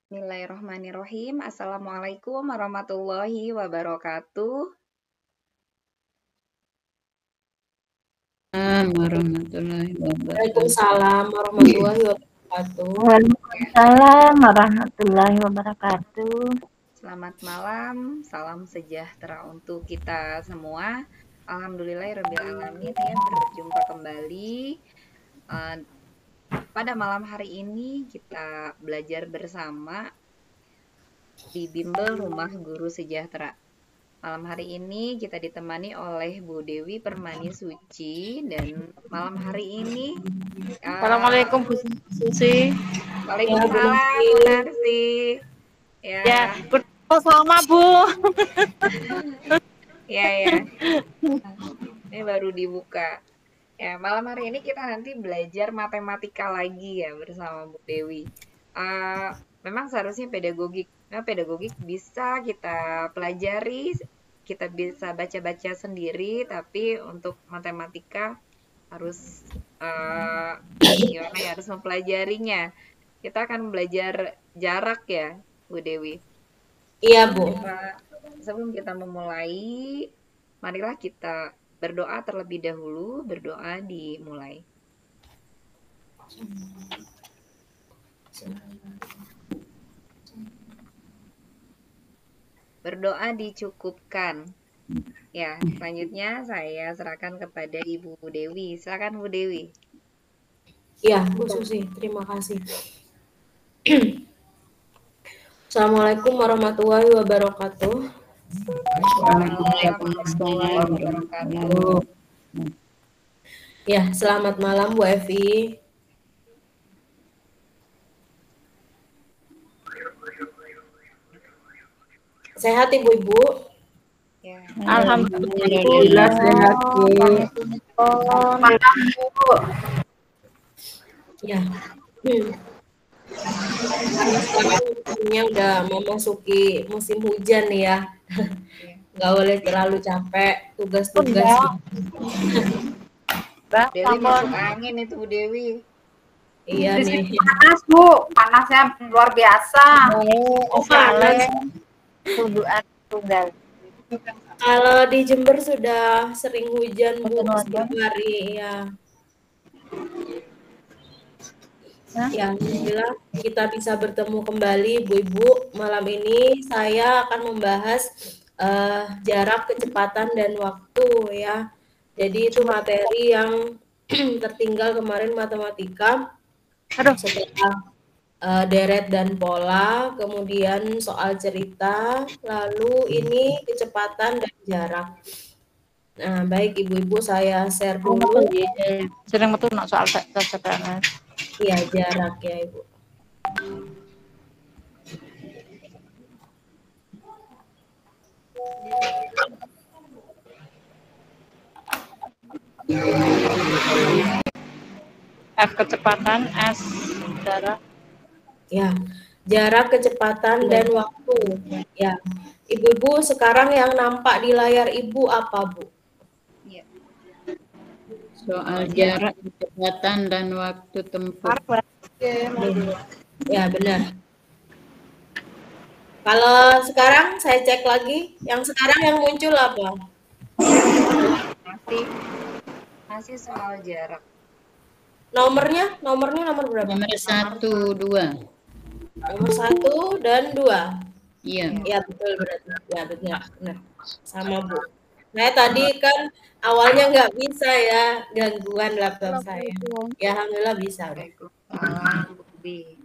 Bismillahirrahmanirrahim. Assalamualaikum warahmatullahi wabarakatuh. Warahmatullahi wabarakatuh. Waalaikumsalam warahmatullahi wabarakatuh. Waalaikumsalam warahmatullahi wabarakatuh. Selamat malam, salam sejahtera untuk kita semua. Alhamdulillahirrabbilalamin ya, berjumpa kembali. Pada malam hari ini kita belajar bersama di Bimbel Rumah Guru Sejahtera. Malam hari ini kita ditemani oleh Bu Dewi Permani Suci, dan malam hari ini Assalamualaikum Bu Susi. Waalaikumsalam Bu Narsi. Ya, sama Bu. Ya. Ini baru dibuka. Ya, malam hari ini kita nanti belajar matematika lagi ya bersama Bu Dewi. Memang seharusnya pedagogik bisa kita pelajari, kita bisa baca-baca sendiri, tapi untuk matematika harus gimana ya, harus mempelajarinya. Kita akan belajar jarak ya, Bu Dewi. Iya, Bu. Sebelum kita memulai, marilah kita berdoa terlebih dahulu. Berdoa dimulai. Berdoa dicukupkan. Ya, selanjutnya saya serahkan kepada Ibu Dewi. Silakan Bu Dewi. Iya, Bu Susi, terima kasih. Assalamualaikum warahmatullahi wabarakatuh. Waalaikumsalam warahmatullahi wabarakatuh. Ya, selamat malam Bu Evi. Sehat Ibu-ibu? Ya. Alhamdulillah sehat Bu. Ya. Ini udah memasuki musim hujan nih ya. Nggak boleh terlalu capek tugas-tugas. Dewi masuk angin itu Bu Dewi. Iya nih. Panas Bu, panasnya luar biasa. Panas. Tunggal. Kalau di Jember sudah sering hujan Bu setiap hari ya. Ya, alhamdulillah kita bisa bertemu kembali Ibu-ibu. Malam ini saya akan membahas jarak, kecepatan, dan waktu ya. Jadi itu materi yang tertinggal kemarin matematika. Setelah deret dan pola, kemudian soal cerita, lalu ini kecepatan dan jarak. Nah, baik Ibu-ibu, saya share dulu. Sering betul nak soal kecepatan. Iya, jarak ya Ibu. F kecepatan, S jarak. Ya, jarak, kecepatan, dan waktu. Ya, Ibu-ibu sekarang yang nampak di layar Ibu apa Bu? Ya. Soal jarak, kecepatan, dan waktu tempuh. Ya, benar. Kalau sekarang saya cek lagi, yang sekarang yang muncul apa? Masih soal jarak. Nomornya nomor berapa? Nomor 1, 2. Nomor 1 dan 2. Iya. Ya, betul berarti. Ya, benar. Sama Bu. Saya tadi kan awalnya nggak bisa ya, gangguan laptop saya. Ya, alhamdulillah bisa. Waalaikumsalam Bu Dewi.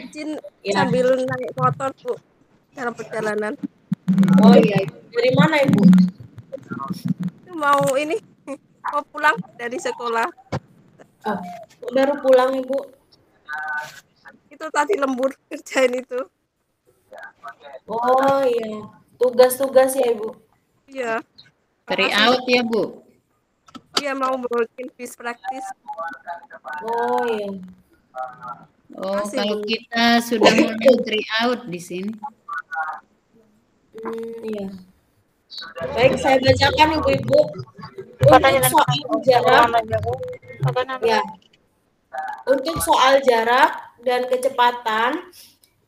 Izin sambil naik motor Bu dalam perjalanan. Oh iya, dari mana Ibu? Mau pulang dari sekolah. Baru pulang Ibu. Itu tadi lembur kerjain itu. Oh iya, tugas-tugas ya Ibu. Iya. Out ya Bu? Iya, mau bikin bis praktis. Oh iya. Oh, kalau kita sudah mulai out di sini. Iya. Baik, saya bacakan Ibu-ibu. Untuk soal jarak, ya. Untuk soal jarak dan kecepatan,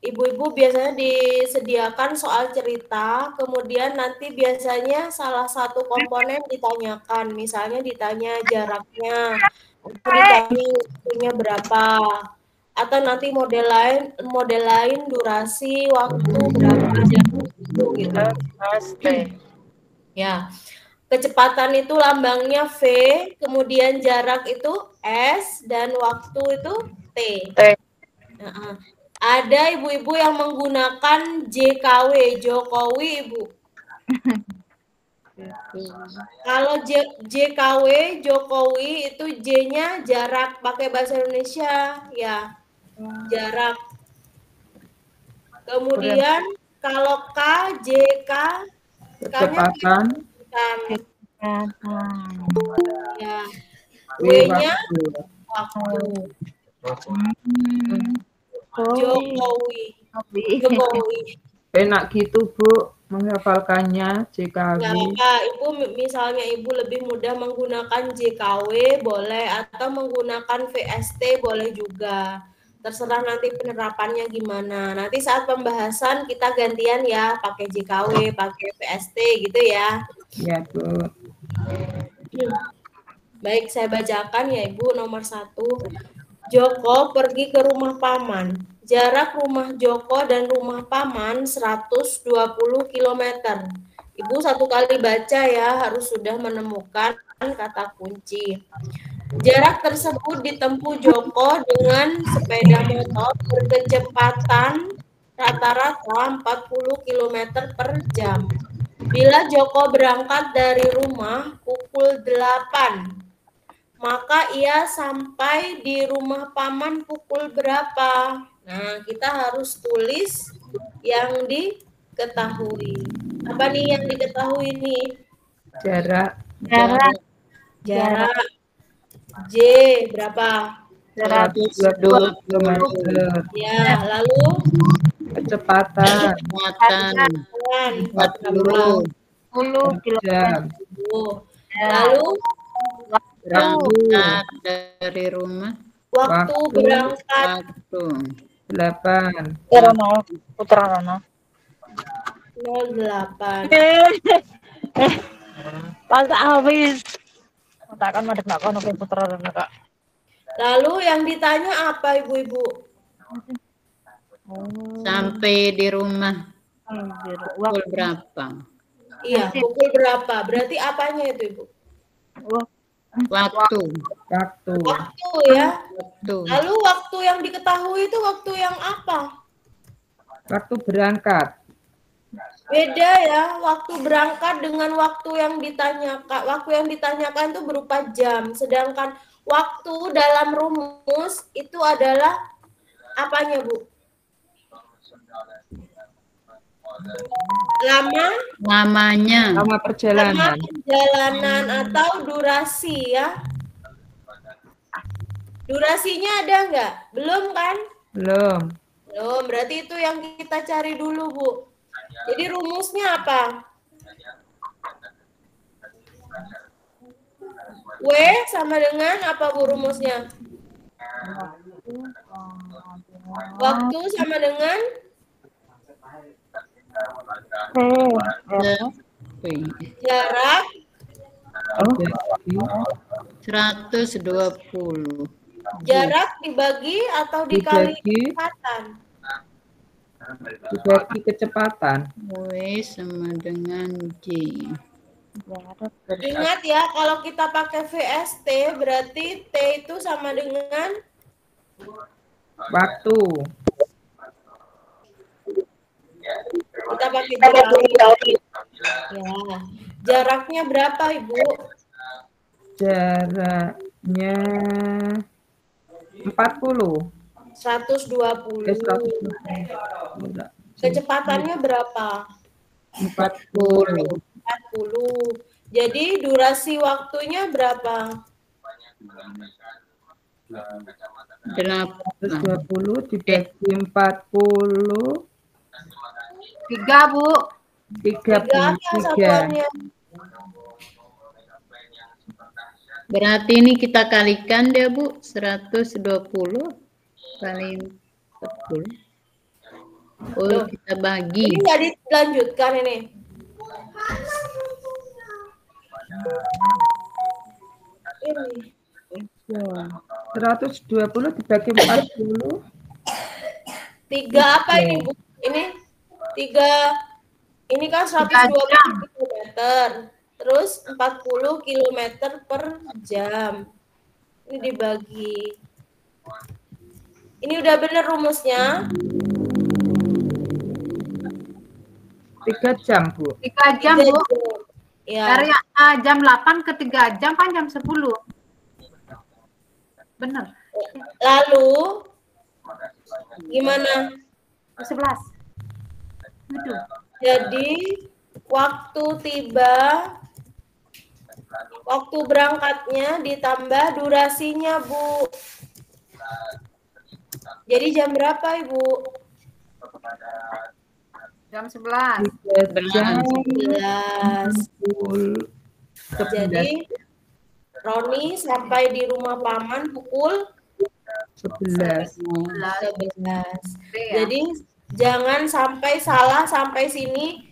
ibu-ibu biasanya disediakan soal cerita, kemudian nanti biasanya salah satu komponen ditanyakan, misalnya ditanya jaraknya, atau ditanya waktunya berapa, atau nanti model lain durasi waktu berapa jam gitu. Ya, kecepatan itu lambangnya V, kemudian jarak itu S, dan waktu itu T. Nah, ada ibu-ibu yang menggunakan JKW, Jokowi, Ibu. Kalau JKW, Jokowi, itu J-nya jarak, pakai bahasa Indonesia, ya, jarak. Kemudian kalau K, JK, K-nya kecepatan, ya, W W-nya waktu. Jokowi. Enak gitu Bu menghafalkannya JKW. Nggak apa, Ibu misalnya Ibu lebih mudah menggunakan JKW boleh, atau menggunakan VST boleh juga. Terserah nanti penerapannya gimana. Nanti saat pembahasan kita gantian ya, pakai JKW, pakai VST gitu ya. Ya Bu. Baik, saya bacakan ya Ibu. Nomor 1, Joko pergi ke rumah paman. Jarak rumah Joko dan rumah paman 120 km. Ibu satu kali baca ya, harus sudah menemukan kata kunci. Jarak tersebut ditempuh Joko dengan sepeda motor berkecepatan rata-rata 40 km per jam. Bila Joko berangkat dari rumah pukul 8, maka ia sampai di rumah paman pukul berapa? Nah, kita harus tulis yang diketahui. Apa nih yang diketahui nih? Jarak. Jarak. J berapa? 120 km. Ya, lalu Kecepatan 40 jam. Lalu Berangkat dari rumah. waktu berangkat 8. Putra Rono. 08. Pas habis. Takkan madep nak kono Putra Rono Kak. Lalu yang ditanya apa ibu-ibu? Sampai di rumah pukul berapa? Iya, pukul berapa? Berarti apanya itu ibu? Waktu. Waktu ya. Lalu waktu yang diketahui itu waktu yang apa? Waktu berangkat. Beda ya, waktu berangkat dengan waktu yang ditanyakan. Waktu yang ditanyakan itu berupa jam, sedangkan waktu dalam rumus itu adalah apanya, Bu? Lama perjalanan. Lama perjalanan atau durasi ya. Durasinya ada nggak? Belum kan? Belum. Belum, berarti itu yang kita cari dulu, Bu. Jadi rumusnya apa? W sama dengan apa, Bu, rumusnya? Waktu sama dengan? Jarak 120. Jarak dibagi atau dikali kecepatan? Dibagi kecepatan. W sama dengan J. Ingat ya, kalau kita pakai VST berarti T itu sama dengan waktu. Kita pakai jarak. Ya. Jaraknya berapa, Ibu? Jaraknya 40. 120. Kecepatannya berapa? 40. Jadi durasi waktunya berapa? 120 dibagi 40. 3, Bu. 3. Berarti ini kita kalikan dia, Bu. 120 kali 40. Oh, kita bagi. Ini nggak dilanjutkan ini. Ini. 120 dibagi 40. 3 apa ini, Bu? Ini 3, ini kan 120 km. Terus 40 km per jam. Ini dibagi. Ini udah bener rumusnya. 3 jam, Bu. 3 jam, Bu. Ya. Dari jam 8 ke 3 jam kan jam 10. Bener. Lalu gimana? 11. Aduh. Jadi waktu berangkatnya ditambah durasinya, Bu. Jadi jam berapa, Ibu? Jam 11. 3 jam 11. 10. Jadi Roni sampai di rumah paman pukul 11. 11. Ya. Jadi jangan sampai salah sampai sini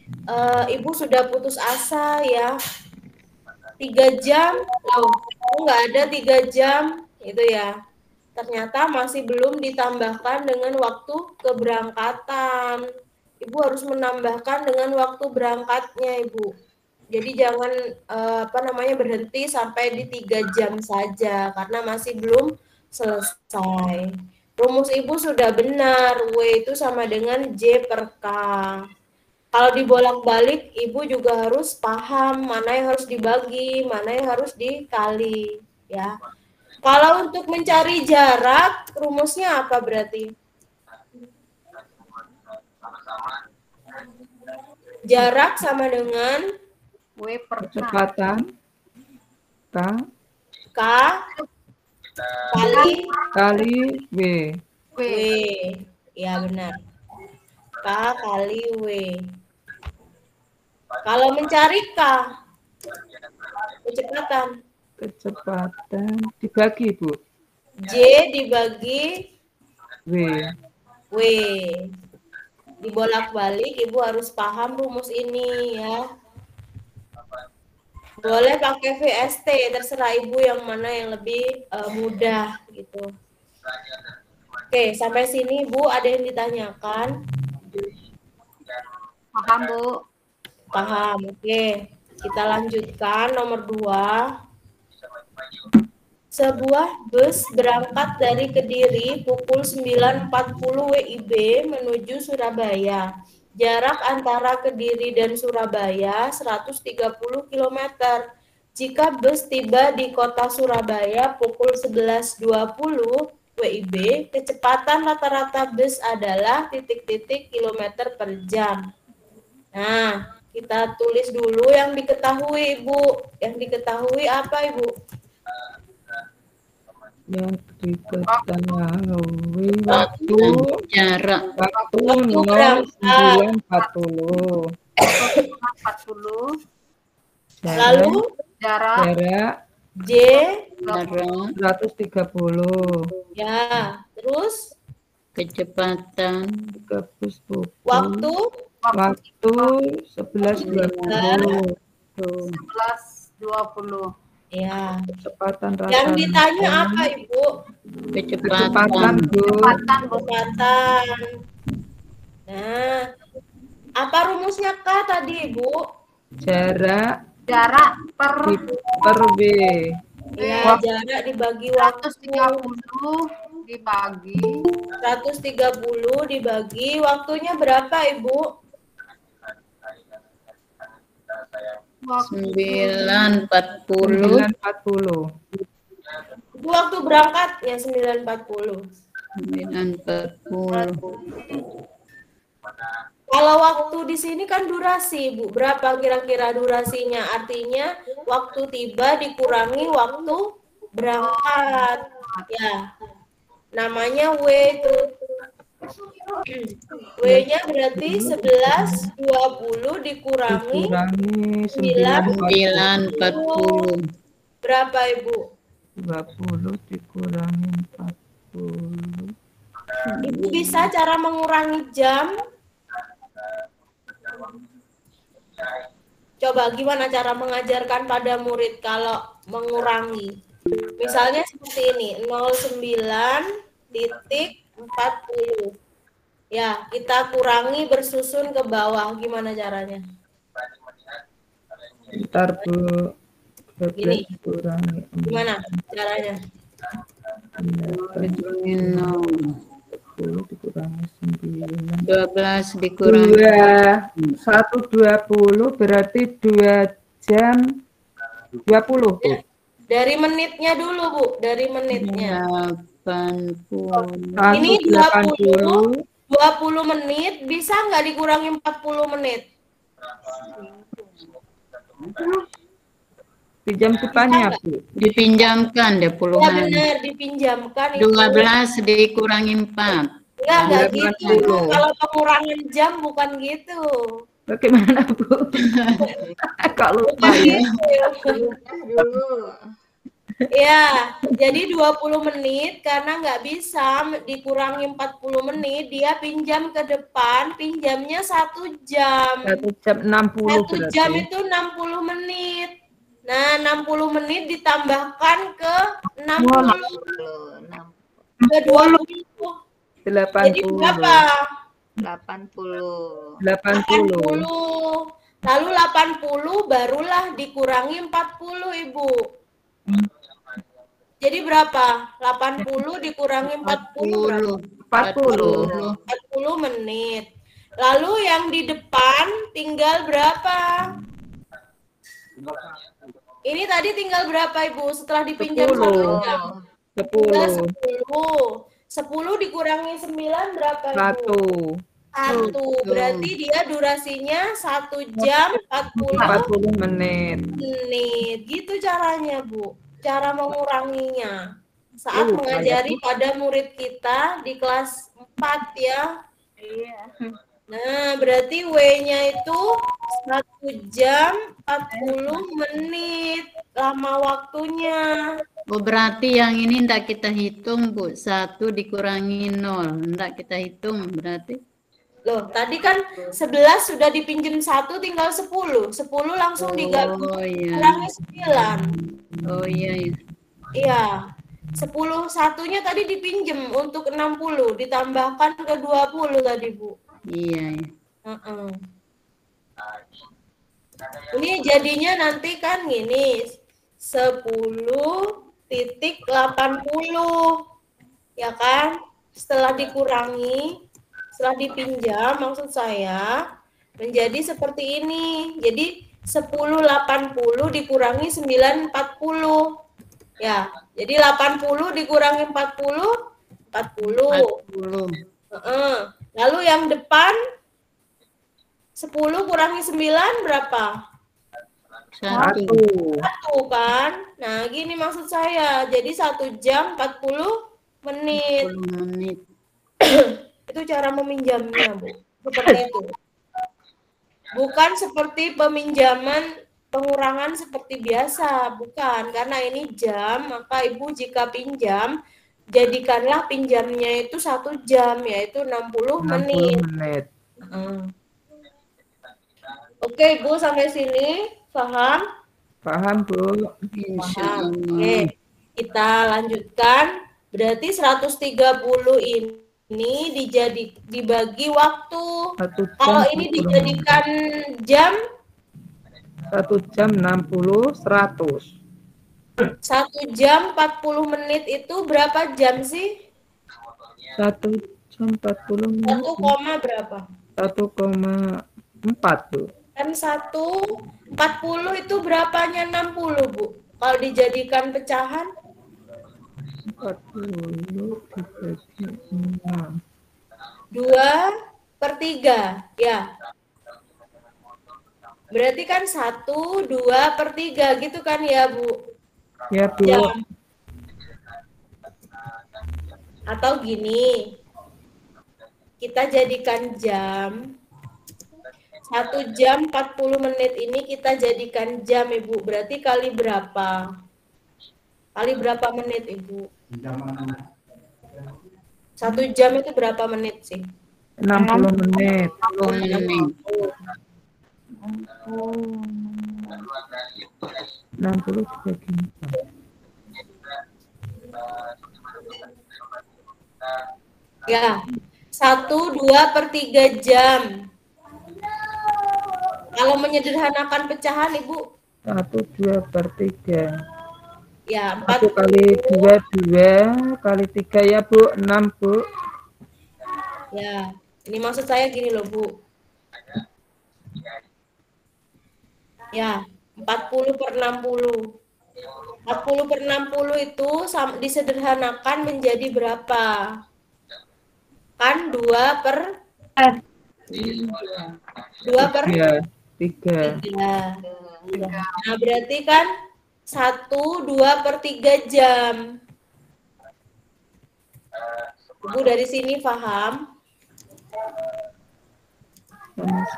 Ibu sudah putus asa ya. 3 jam, nggak ada 3 jam itu ya. Ternyata masih belum ditambahkan dengan waktu keberangkatan. Ibu harus menambahkan dengan waktu berangkatnya, Ibu. Jadi jangan berhenti sampai di 3 jam saja karena masih belum selesai. Rumus Ibu sudah benar, W itu sama dengan J per K. Kalau dibolak-balik, Ibu juga harus paham mana yang harus dibagi, mana yang harus dikali, ya. Kalau untuk mencari jarak, rumusnya apa berarti? Jarak sama dengan W per K. Kecepatan K kali W. W. Ya benar. K kali W. Kalau mencari K, kecepatan dibagi, Bu. J dibagi W. W. Dibolak-balik, Ibu harus paham rumus ini ya. Boleh pakai VST, terserah Ibu yang mana yang lebih mudah gitu. Oke, sampai sini Bu ada yang ditanyakan? Paham, Bu? Paham, oke. Kita lanjutkan nomor 2. Sebuah bus berangkat dari Kediri pukul 9.40 WIB menuju Surabaya. Jarak antara Kediri dan Surabaya 130 km. Jika bus tiba di kota Surabaya pukul 11.20 WIB, kecepatan rata-rata bus adalah titik-titik kilometer per jam. Nah, kita tulis dulu yang diketahui, Ibu. Yang diketahui apa, Ibu? Yang diketahui waktu jarak. Waktu berangkat. 09.40. 40. Lalu Jarak J 130. ya, terus Kecepatan. Ke bus pukul. waktu 11.20. 11.20. ya. Kecepatan Yang ditanya apa, Ibu? Kecepatan, Bu. Kecepatan. Nah, apa rumusnya K tadi, Ibu? Jarak per W. Ya, jarak dibagi waktu. 130 dibagi 130 dibagi waktunya berapa, Ibu? 9.40. 9.40. Itu waktu berangkatnya 9.40. 9.40. Kalau waktu di sini kan durasi, Bu. Berapa kira-kira durasinya? Artinya waktu tiba dikurangi waktu berangkat. Ya. Namanya W itu. W-nya berarti 11.20 dikurangi 9.40. berapa, Ibu? 20 dikurangi 40. Ibu bisa cara mengurangi jam? Coba gimana cara mengajarkan pada murid kalau mengurangi? Misalnya seperti ini, 09.40. Ya, kita kurangi bersusun ke bawah. Gimana caranya? Bentar, Bu. Gini. 12 kurangi Gimana caranya? 10 dikurangi 9. 12 dikurangi 120 berarti 2 jam 20, Bu. Dari menitnya dulu, Bu. Dari menitnya. 80. Ini 80. 20 menit bisa nggak dikurangi 40 menit? Pinjam depannya, Bu. Dipinjamkan deh Ya puluhan. benar, dipinjamkan itu. 12 dikurangi 4. Enggak gitu. 80. Kalau pengurangan jam bukan gitu. Bagaimana, Bu? Kok lupa ya? Dulu. Ya, jadi 20 menit karena nggak bisa dikurangi 40 menit, dia pinjam ke depan, pinjamnya 1 jam. 1 jam 60 1 berarti. jam itu 60 menit. Nah, 60 menit ditambahkan ke 60 ke 20. 80. Jadi berapa? 80. 80. Lalu 80 barulah dikurangi 40, Ibu. Jadi berapa? 80 dikurangi 40 berapa? 40 menit. Lalu yang di depan tinggal berapa? Ini tadi tinggal berapa, Ibu? Setelah dipinjam 1 jam. 10. 10 dikurangi 9 berapa, Ibu? 1. Berarti dia durasinya 1 jam 40 menit. Gitu caranya, Bu. Cara menguranginya. Saat mengajari pada murid kita di kelas 4 ya. Iya. Nah, berarti W-nya itu 1 jam 40 menit. Lama waktunya. Oh, berarti yang ini enggak kita hitung, Bu. 1 dikurangi 0. Enggak kita hitung berarti. Loh, tadi kan 11 sudah dipinjam 1, tinggal 10. 10 langsung digabung. Oh iya. Kurangi 9. Oh iya. Iya. 10 satunya tadi dipinjam untuk 60. Ditambahkan ke 20 tadi, Bu. Iya. Ini jadinya nanti kan gini. 10.80. Ya kan? Setelah dikurangi, setelah dipinjam maksud saya menjadi seperti ini. Jadi 10.80 dikurangi 9.40. Ya, jadi 80 dikurangi 40, 40. Lalu yang depan 10 kurangi 9 berapa? 1 kan? Nah, gini maksud saya. Jadi 1 jam 40 menit. 10 menit. Itu cara meminjamnya, Bu. Seperti itu. Bukan seperti peminjaman pengurangan seperti biasa, bukan. Karena ini jam, maka Ibu jika pinjam, jadikanlah pinjamnya itu 1 jam, yaitu 60 menit. Oke, Ibu, sampai sini paham? Paham, Bu. Paham. Oke, kita lanjutkan. Berarti 130 ini dibagi waktu. Kalau ini dijadikan jam? 1 jam 60, 100. 1 jam 40 menit itu berapa jam sih? 1 jam 40 menit. 1, berapa? 1,4, Bu. Kan 1,40 itu berapanya 60, Bu? Kalau dijadikan pecahan? 40 dibagi 6. 2/3, ya. Berarti kan 1/2/3 gitu kan ya, Bu? Ya, Bu. Jam. Atau gini, kita jadikan jam. 1 jam 40 menit ini kita jadikan jam, Ibu. Berarti kali berapa? Kali berapa menit, Ibu? 1 jam itu berapa menit sih? 60 menit. 60 dibagi 4. Ya, 1/2/3 jam. Kalau menyederhanakan pecahan, Ibu? 1/2/3. Ya, 1 kali 2, 2 kali 3 ya Bu, 6 Bu. Ya, ini maksud saya gini loh Bu. Ya, 40/60. 40/60 itu disederhanakan menjadi berapa? Kan 2/3. 3. Nah, berarti kan 1/2/3 jam. Ibu dari sini paham?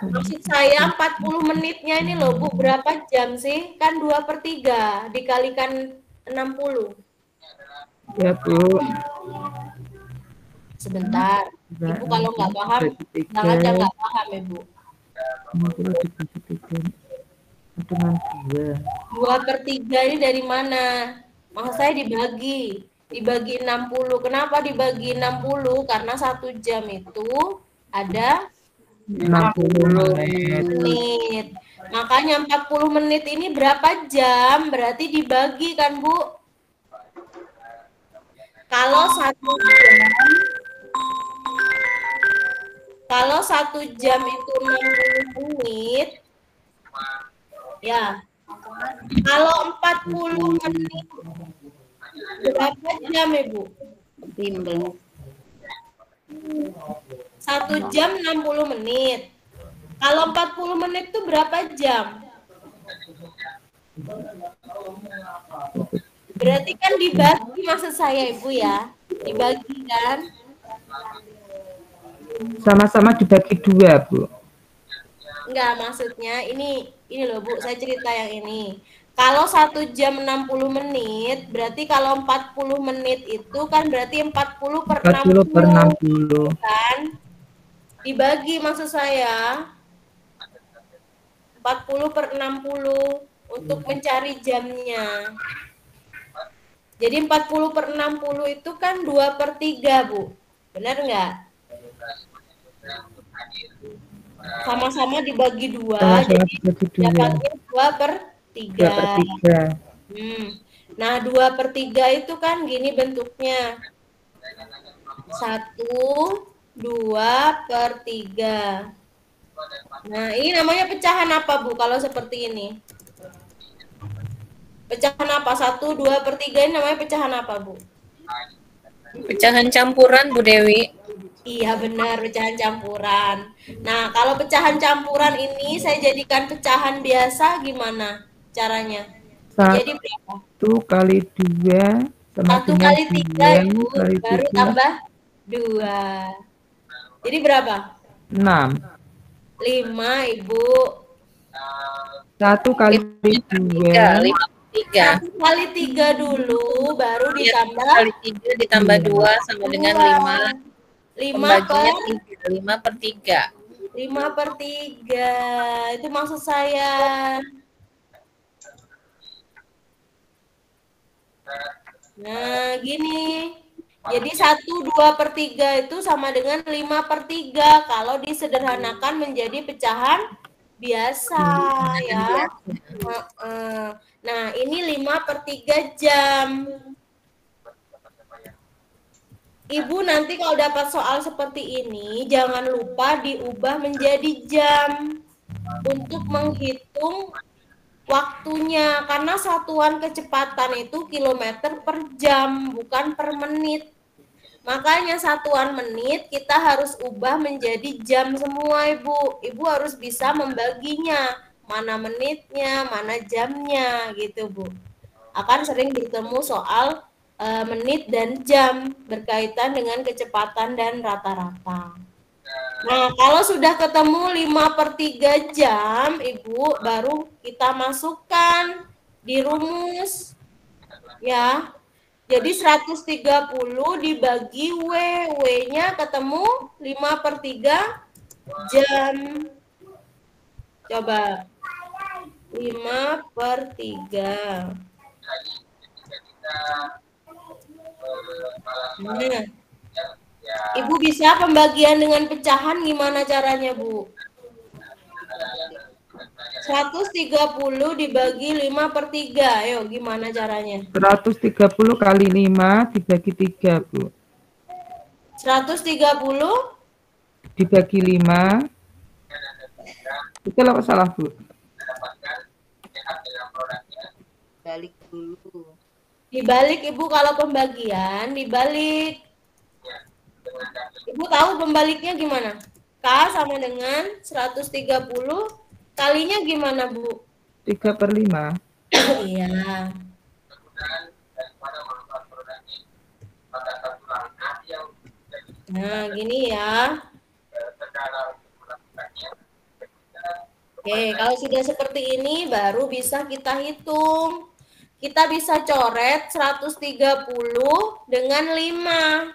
Maksud saya 40 menitnya ini loh Bu, berapa jam sih? Kan 2/3 dikalikan 60. Ya Bu. Sebentar. Ibu kalau nggak paham, bilang aja nggak paham Ibu. 60 dibagi 3 dengan 2. 2/3 ini dari mana? Maksud saya dibagi 60. Kenapa dibagi 60? Karena 1 jam itu ada 60 menit. Makanya 40 menit ini berapa jam? Berarti dibagi kan, Bu? Kalau 1 jam itu 60 menit, ya. Kalau 40 menit berapa jam, Ibu? 1 jam 60 menit. Kalau 40 menit itu berapa jam? Berarti kan dibagi, maksud saya Ibu ya. Dibagi kan? Sama-sama dibagi 2 Bu. Enggak, maksudnya ini loh Bu, saya cerita yang ini. Kalau 1 jam 60 menit, berarti kalau 40 menit itu kan berarti 40/60 kan? Dibagi maksud saya 40/60 untuk mencari jamnya. Jadi 40/60 itu kan 2/3 Bu. Benar nggak? Sama-sama dibagi 2, jadi dapatnya 2/3. Nah, 2/3 itu kan gini bentuknya. 1, 2/3. Nah, ini namanya pecahan apa, Bu, kalau seperti ini? Pecahan apa? 1, 2/3 ini namanya pecahan apa, Bu? Pecahan campuran, Bu Dewi. Iya, benar, pecahan campuran. Nah, kalau pecahan campuran ini saya jadikan pecahan biasa gimana caranya? Jadi berapa? 1 kali 2 sama 1 kali 3, Ibu, baru tambah 2. Jadi berapa? 6. 5, Ibu. 1 kali 2. 3. 1 kali 3 dulu, baru ditambah 1 kali 3 ditambah 2 sama dengan 5. 5/3. 5/3. Itu maksud saya. Nah, gini. Jadi 1, 2/3 itu sama dengan 5/3 kalau disederhanakan menjadi pecahan biasa ya. Nah, ini 5/3 jam. Ibu nanti kalau dapat soal seperti ini, jangan lupa diubah menjadi jam untuk menghitung waktunya. Karena satuan kecepatan itu kilometer per jam, bukan per menit. Makanya satuan menit kita harus ubah menjadi jam semua, Ibu. Ibu harus bisa membaginya, mana menitnya, mana jamnya, gitu, Bu. Akan sering bertemu soal menit dan jam berkaitan dengan kecepatan dan rata-rata. Nah, kalau sudah ketemu 5/3 jam, Ibu, baru kita masukkan di rumus. Ya. Jadi 130 dibagi W. W-nya ketemu 5/3 jam. Coba. 5/3. Nah, Ibu bisa pembagian dengan pecahan gimana caranya, Bu? 130 dibagi 5/3. Ayo, gimana caranya? 130 kali 5 dibagi 3, Bu. 130 Dibagi 5. Betul apa salah, Bu? Balik dulu. dibalik, Ibu, kalau pembagian dibalik. Ibu tahu pembaliknya gimana? K sama dengan 130 kalinya gimana, Bu? 3/5. Iya. Nah, gini ya. Oke, kalau sudah seperti ini baru bisa kita hitung. Kita bisa coret 130 dengan 5.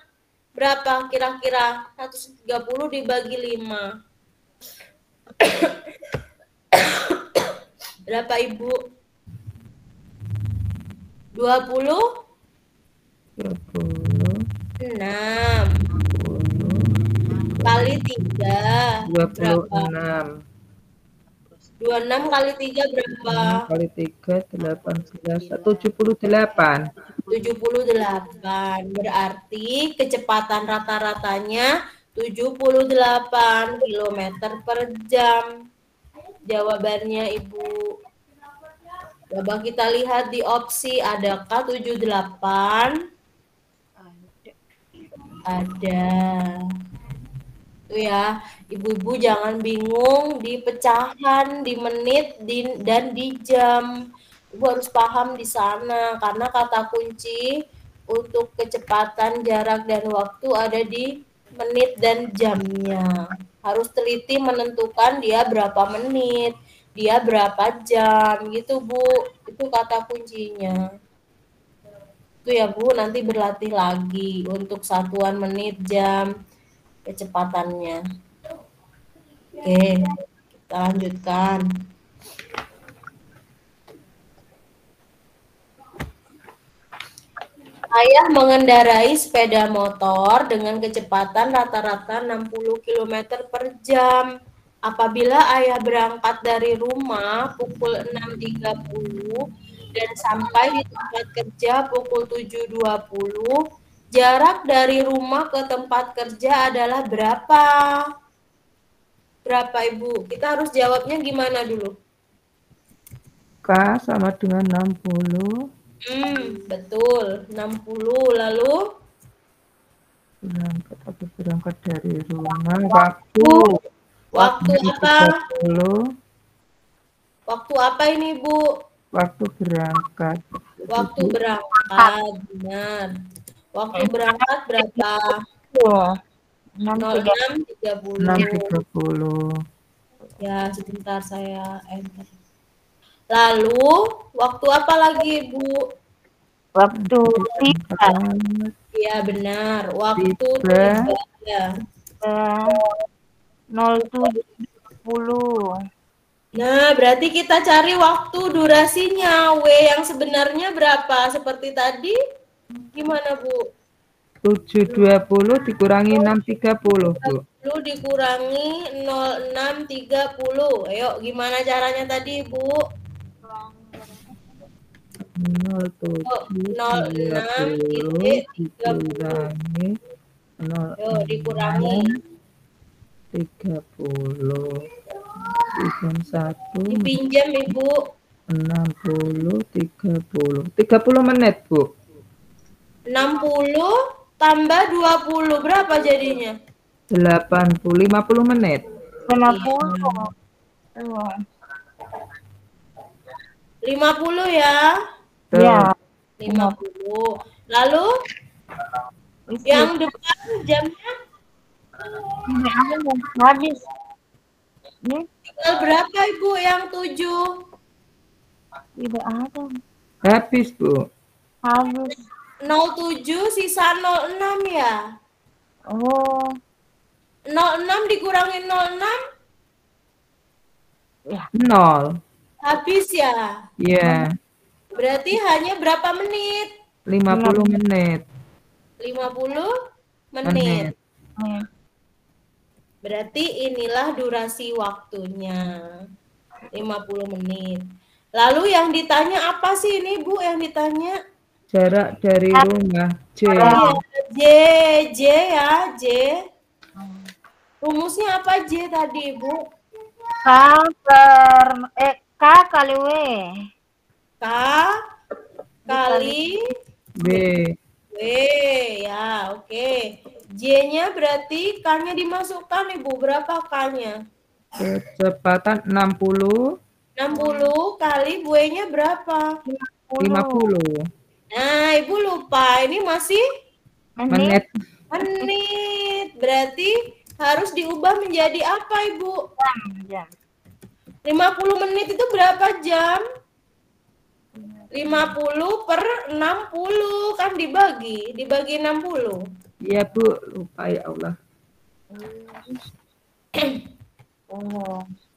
Berapa kira-kira? 130 dibagi 5. Berapa, Ibu? 20? 20. 6 kali 3 berapa? 26. 26 kali 3 berapa? 6 kali 3, 18. 78. 78. Berarti kecepatan rata-ratanya 78 km per jam. Jawabannya, Ibu. Coba kita lihat di opsi, adakah 78? Ada. Itu ya, Ibu-ibu jangan bingung di pecahan, di menit, dan di jam. Ibu harus paham di sana, karena kata kunci untuk kecepatan, jarak, dan waktu ada di menit dan jamnya. Harus teliti menentukan dia berapa menit, dia berapa jam, gitu, Bu. Itu kata kuncinya. Itu ya, Bu, nanti berlatih lagi untuk satuan menit, jam, kecepatannya. Oke, kita lanjutkan. Ayah mengendarai sepeda motor dengan kecepatan rata-rata 60 km per jam. Apabila ayah berangkat dari rumah pukul 6.30 dan sampai di tempat kerja pukul 7.20, jarak dari rumah ke tempat kerja adalah berapa? Berapa, Ibu? Kita harus jawabnya gimana dulu? K sama dengan 60. Betul. 60. Lalu? Berangkat dari rumah. Waktu apa? 30. Waktu apa ini, Bu? Waktu berangkat. Waktu berangkat, benar. Waktu berangkat berapa? 06.30. 6.30. Ya, sebentar saya enter. Lalu, waktu apa lagi, Bu? Waktu 3. Iya, benar. Waktu 3. 07.20. Nah, berarti kita cari waktu durasinya. W yang sebenarnya berapa? Seperti tadi? Gimana, Bu? 7.20 dikurangi 6.30, Bu. 10 dikurangi 06.30. Ayo, gimana caranya tadi, Bu? 07.30 dikurangi 06.30. Jam 1. Dipinjam, Ibu. 60, 30. 30 menit, Bu. 60 tambah 20. Berapa jadinya? 80, 50 menit. 50. 50 ya? Ya. 50. Lalu yang depan jamnya Habis. tinggal berapa, Ibu, yang 7? Tidak ada. Habis, Bu. Habis. 07 sisa 06 ya? Oh. 06 dikurangi 06? 0. Habis ya? Iya, Berarti hanya berapa menit? 50 menit. 50 Menit. menit. Berarti inilah durasi waktunya. 50 menit. Lalu yang ditanya apa sih ini, Bu, yang ditanya? Jarak dari rumah J. Iya, J ya, J. Rumusnya apa J tadi, Bu? K kali W. K kali B. W, ya, oke. J-nya berarti K-nya dimasukkan, Ibu. Berapa K-nya? Kecepatan 60, 60 kali W-nya berapa? 50 Nah, Ibu lupa. Ini masih menit. menit. Berarti harus diubah menjadi apa, Ibu? Jam. 50 menit itu berapa jam? 50 per 60 kan dibagi 60. Iya, Bu. Lupa ya Allah.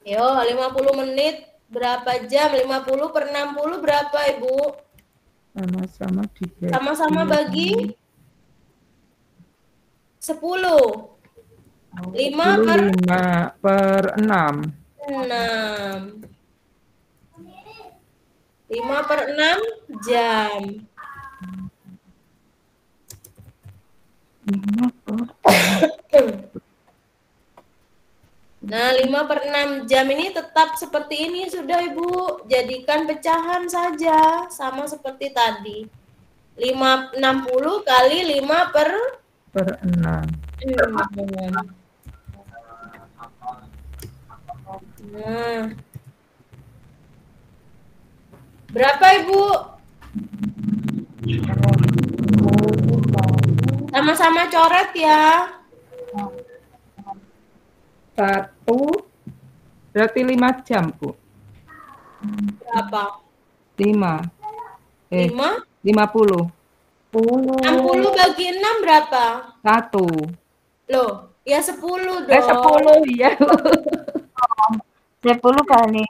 Yo, 50 menit berapa jam? 50 per 60 berapa, Ibu? Sama-sama dibagi. Sama-sama bagi 10. 5 per 5 per 6. 6. 5 per 6 jam. Nah, 5 per 6 jam ini tetap seperti ini sudah, Ibu. Jadikan pecahan saja, sama seperti tadi. 60 kali 5 per 6. Nah. Berapa, Ibu? Sama-sama coret ya. 1 berarti 5 jam, Bu. Berapa? 5. 5? 50. 60 bagi 6 berapa? 1. Loh, ya 10 dong. 10 ya. 10 kali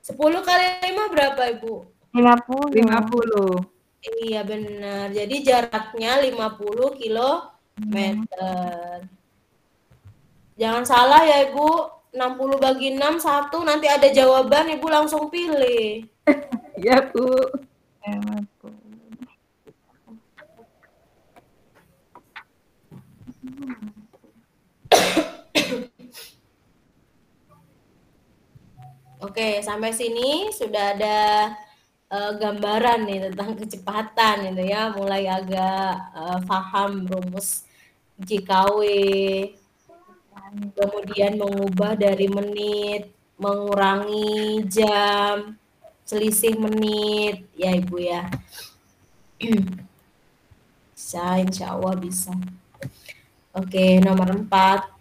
10 kali 5 berapa, Ibu? 50. 50. Iya benar. Jadi jaraknya 50 kilometer. Jangan salah ya, Ibu. 60 bagi 6 1 nanti ada jawaban, Ibu langsung pilih. Ya, Bu. Oke, sampai sini sudah ada gambaran nih tentang kecepatan gitu ya, mulai agak paham rumus JKW, kemudian mengubah dari menit, mengurangi jam, selisih menit, ya Ibu ya. Bisa, insya Allah bisa. Oke, nomor 4.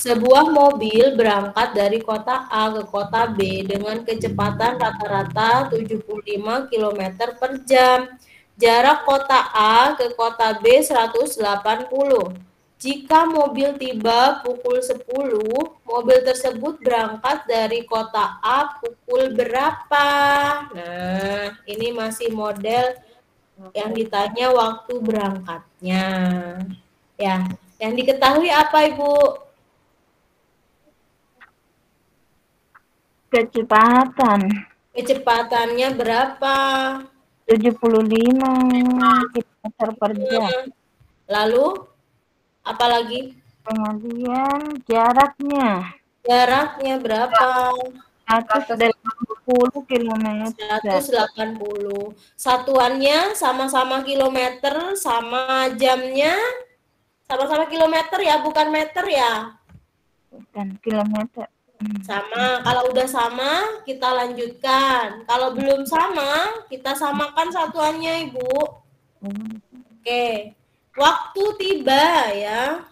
Sebuah mobil berangkat dari kota A ke kota B dengan kecepatan rata-rata 75 km per jam. Jarak kota A ke kota B 180. Jika mobil tiba pukul 10, mobil tersebut berangkat dari kota A pukul berapa? Nah, ini masih model yang ditanya waktu berangkatnya. Ya, yang diketahui apa, Ibu? Kecepatannya berapa? 75 km per jam. Lalu apa lagi? Kemudian jaraknya Berapa? 180 km. 180. Satuannya sama-sama kilometer, sama jamnya sama-sama kilometer ya, bukan meter ya. Bukan kilometer. Sama, kalau udah sama kita lanjutkan. Kalau belum sama, kita samakan satuannya, Ibu. Oke. Waktu tiba ya.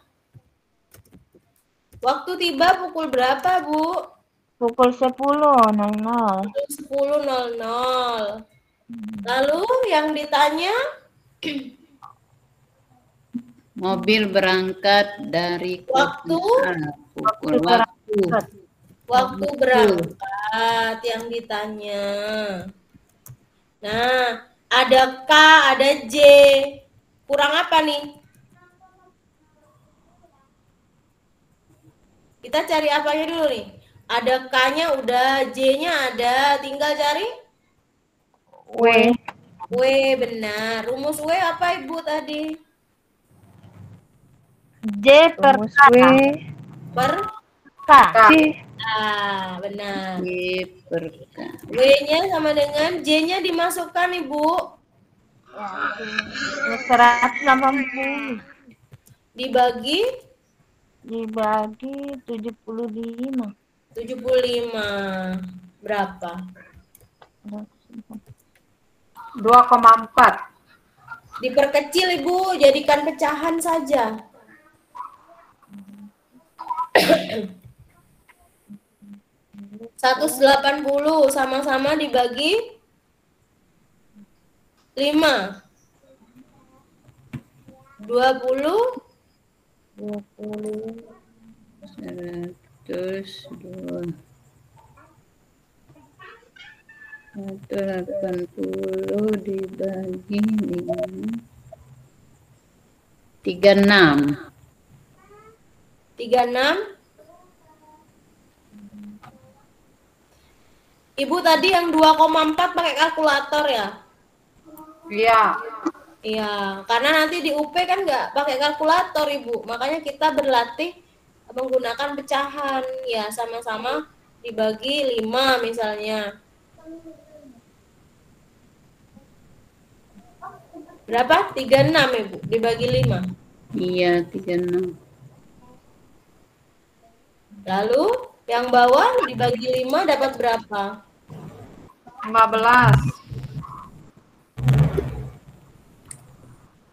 Waktu tiba pukul berapa, Bu? Pukul 10.00. 10.00. Lalu yang ditanya? Mobil berangkat dari Waktu? pukul waktu. Waktu berangkat yang ditanya. Nah, ada K, ada J. Kurang apa nih? Kita cari apanya dulu nih? Ada K-nya udah, J-nya ada. Tinggal cari W. W, benar. Rumus W apa Ibu tadi? J per K. Per K. A, benar. Y per K. W-nya sama dengan J-nya dimasukkan Ibu. 180 Dibagi dibagi 75. 75. Berapa? 2,4. Diperkecil Ibu, jadikan pecahan saja. 180 sama-sama dibagi 5. 20 102. 180 dibagi 5. 36. 36. Ibu tadi yang 2,4 pakai kalkulator ya? Iya. Iya, karena nanti di UP kan nggak pakai kalkulator Ibu. Makanya kita berlatih menggunakan pecahan. Ya, sama-sama dibagi 5 misalnya. Berapa? 36 Ibu, dibagi 5. Iya, 36. Lalu yang bawah dibagi 5 dapat berapa? 15.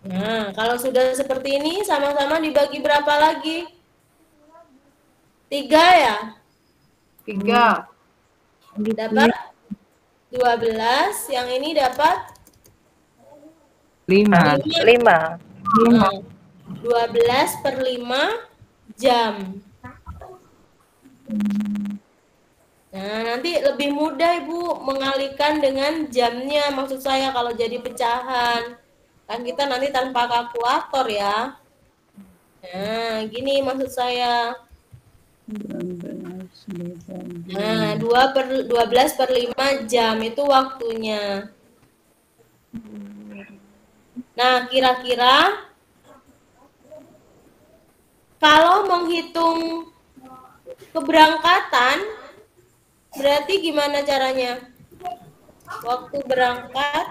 Nah, kalau sudah seperti ini sama-sama dibagi berapa lagi? 3 ya? 3. Dapat 12, yang ini dapat 5. 5. 12 per 5 jam. Nah, nanti lebih mudah Ibu mengalihkan dengan jamnya. Maksud saya kalau jadi pecahan. Kan kita nanti tanpa kalkulator ya. Nah, gini maksud saya. 12 dibagi. Nah, 12 per 5 jam itu waktunya. Nah, kira-kira kalau menghitung keberangkatan, berarti gimana caranya? Waktu berangkat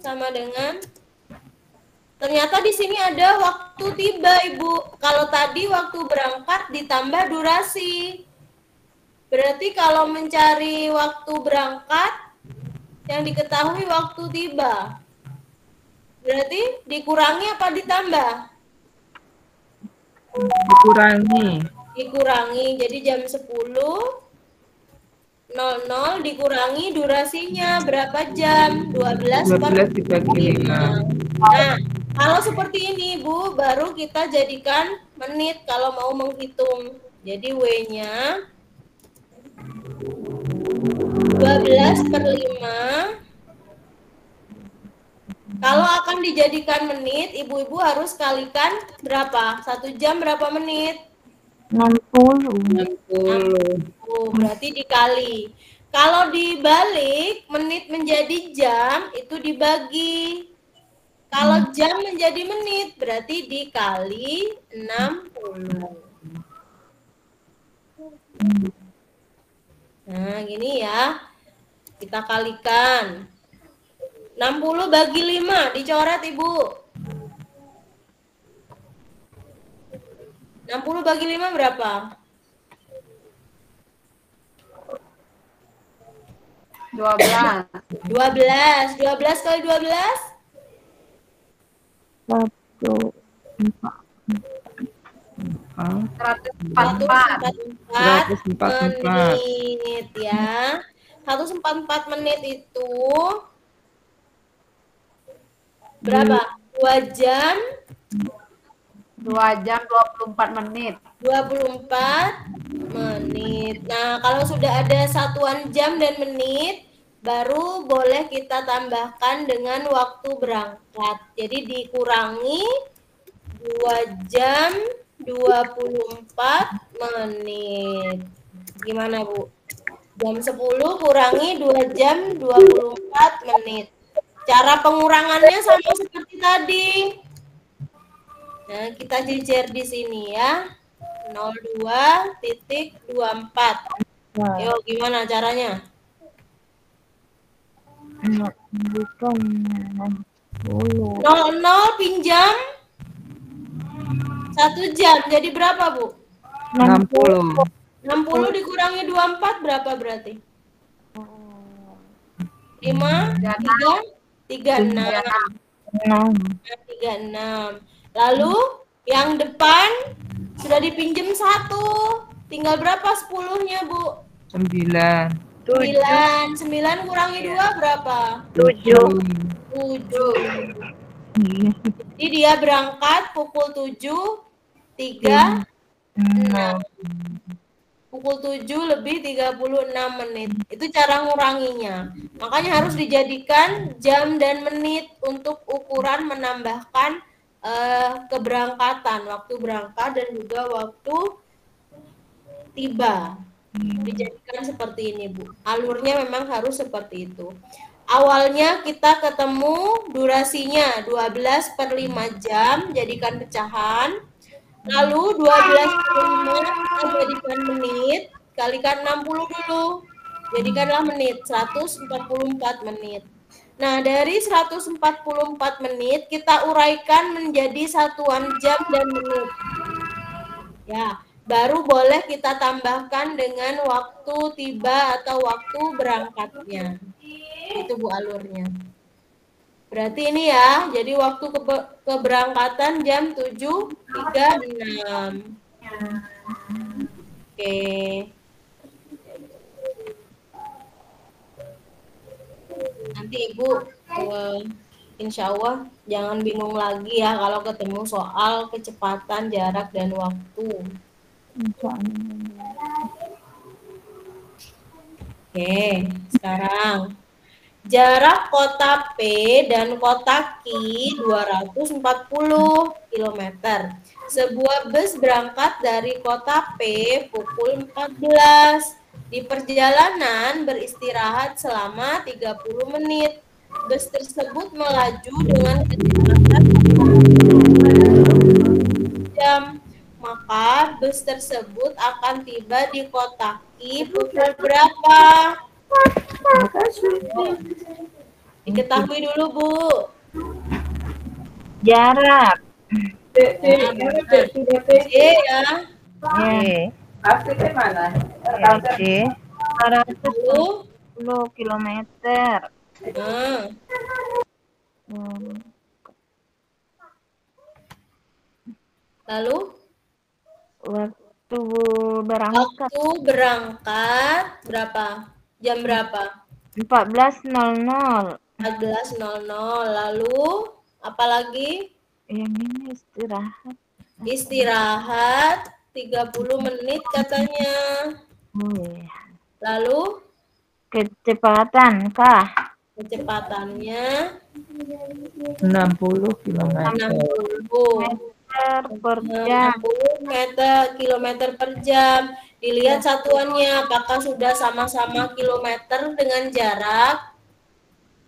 sama dengan, ternyata di sini ada waktu tiba, Ibu. Kalau tadi waktu berangkat ditambah durasi. Berarti kalau mencari waktu berangkat, yang diketahui waktu tiba. Berarti dikurangi apa ditambah? Dikurangi. Jadi jam 10.00 dikurangi durasinya berapa jam? 12 dibagi 5. Nah, kalau seperti ini Bu, baru kita jadikan menit kalau mau menghitung. Jadi W-nya 12 per 5. Kalau akan dijadikan menit, ibu-ibu harus kalikan berapa? 1 jam berapa menit? 60. Berarti dikali. Kalau dibalik, menit menjadi jam, itu dibagi. Kalau jam menjadi menit, berarti dikali 60. Nah, gini ya. Kita kalikan. 60 bagi 5, dicoret Ibu. 60 bagi 5 berapa? 12. 12 kali 12? 144 menit ya. 144 menit itu berapa? 2 jam 2 jam 24 menit. 24 menit. menit. Nah, kalau sudah ada satuan jam dan menit, baru boleh kita tambahkan dengan waktu berangkat. Jadi dikurangi 2 jam 24 menit. Gimana, Bu? Jam 10 kurangi 2 jam 24 menit. Cara pengurangannya sama seperti tadi. Nah, kita jejer di sini ya. 02.24. Yuk, gimana caranya? 00 pinjam 1 jam. Jadi berapa, Bu? 60. 60 dikurangi 24 berapa berarti? 5, 3, 36. 36. Lalu yang depan sudah dipinjam 1. Tinggal berapa 10-nya, Bu? 9. 9 kurangi 2 berapa? 7. 7. Jadi dia berangkat pukul 7.36. Pukul 7 lebih 36 menit. Itu cara nguranginya. Makanya harus dijadikan jam dan menit untuk ukuran menambahkan keberangkatan, waktu berangkat dan juga waktu tiba. Dijadikan seperti ini, Bu. Alurnya memang harus seperti itu. Awalnya kita ketemu durasinya 12/5 jam, jadikan pecahan. Lalu 12/5 kita jadikan menit, kalikan 60 dulu. Jadikanlah menit, 144 menit. Nah, dari 144 menit kita uraikan menjadi satuan jam dan menit. Ya, baru boleh kita tambahkan dengan waktu tiba atau waktu berangkatnya. Itu, Bu, alurnya. Berarti ini ya, jadi waktu keberangkatan jam 7.36. Oke. Nanti Ibu, insya Allah jangan bingung lagi ya kalau ketemu soal kecepatan, jarak, dan waktu. Oke, sekarang jarak kota P dan kota Q 240 km. Sebuah bus berangkat dari kota P pukul 14. Di perjalanan beristirahat selama 30 menit. Bus tersebut melaju dengan kecepatan jam. Maka bus tersebut akan tiba di kota Q pukul berapa? Diketahui dulu, Bu. Jarak. C ya. Pasti ke mana? C. 110 km. Lalu? Waktu berangkat. Waktu berangkat berapa? Jam berapa? 14.00. 14.00. Lalu apalagi? Yang ini istirahat. Istirahat 30 menit katanya. Lalu Kecepatan kah? kecepatannya 60 km. 60 Per jam. 60 kilometer per jam. Dilihat satuannya apakah sudah sama-sama kilometer dengan jarak.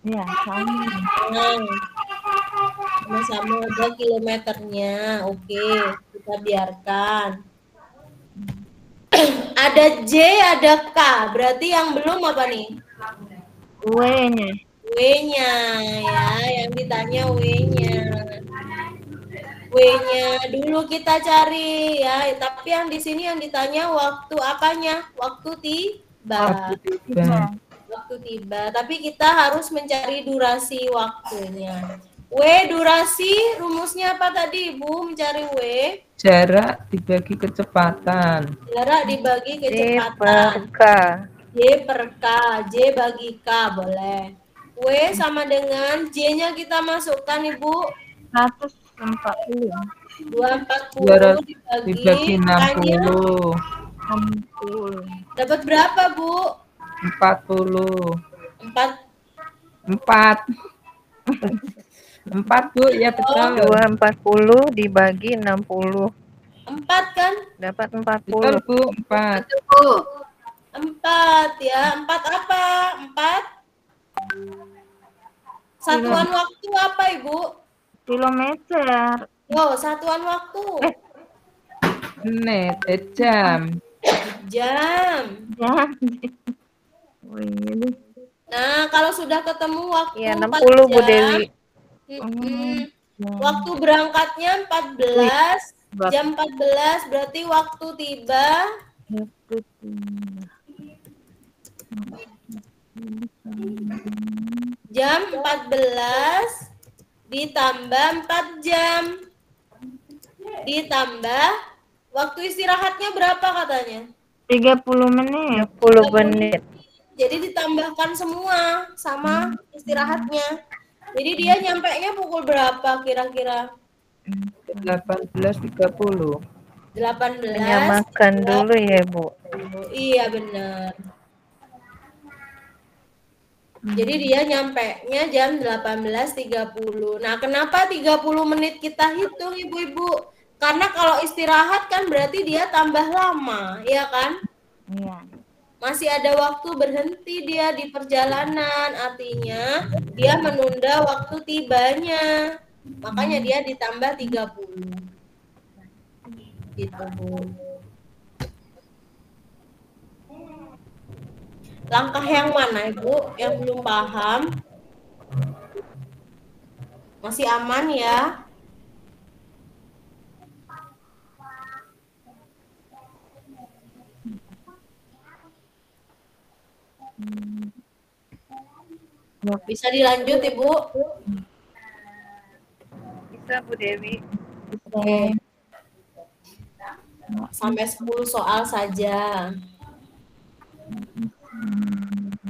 Ya, sama. Sama-sama ada kilometernya. Oke, kita biarkan. Ada J, ada K. Berarti yang belum apa nih? W-nya. W-nya ya, yang ditanya W-nya. W-nya dulu kita cari ya, tapi yang di sini yang ditanya waktu apanya? Waktu tiba. Waktu tiba. Tapi kita harus mencari durasi waktunya. W durasi, rumusnya apa tadi, Ibu? Mencari W. Jarak dibagi kecepatan. Jarak dibagi kecepatan. J per K. J bagi K, boleh. W sama dengan J-nya kita masukkan, Ibu. 140. 240 dibagi Dibagi 60. 60. Dapat berapa, Bu? 40. 4. 4. 4, Bu. Ya, betul. 240 dibagi 60. 4 kan? Dapat Betul, 40. Bu. 4. Itu Bu. 4 ya. 4 apa? 4. Satuan waktu apa, Ibu? Kilometer. Oh, satuan waktu. Menit. Jam. Jam. Ya. Oh iya deh. Nah, kalau sudah ketemu waktu Ya, 4 60 Bu jam, Dewi. waktu berangkatnya 14, jam 14 berarti waktu tiba jam 14 ditambah 4 jam. Ditambah waktu istirahatnya berapa katanya? 30 menit. 10 menit. Jadi ditambahkan semua sama istirahatnya. Jadi dia nyampainya pukul berapa kira-kira? 18.30. 18. Menyamakan dulu ya, Bu. Iya benar. Jadi dia nyampainya jam 18.30. Nah, kenapa 30 menit kita hitung, Ibu-ibu? Karena kalau istirahat kan berarti dia tambah lama, ya kan? Iya. Masih ada waktu berhenti dia di perjalanan, artinya dia menunda waktu tibanya. Makanya dia ditambah 30. Gitu, Bu. Langkah yang mana, Ibu? Yang belum paham? Masih aman ya? Bisa dilanjut, Ibu? Bisa Bu Dewi. Oke. Sampai 10 soal saja.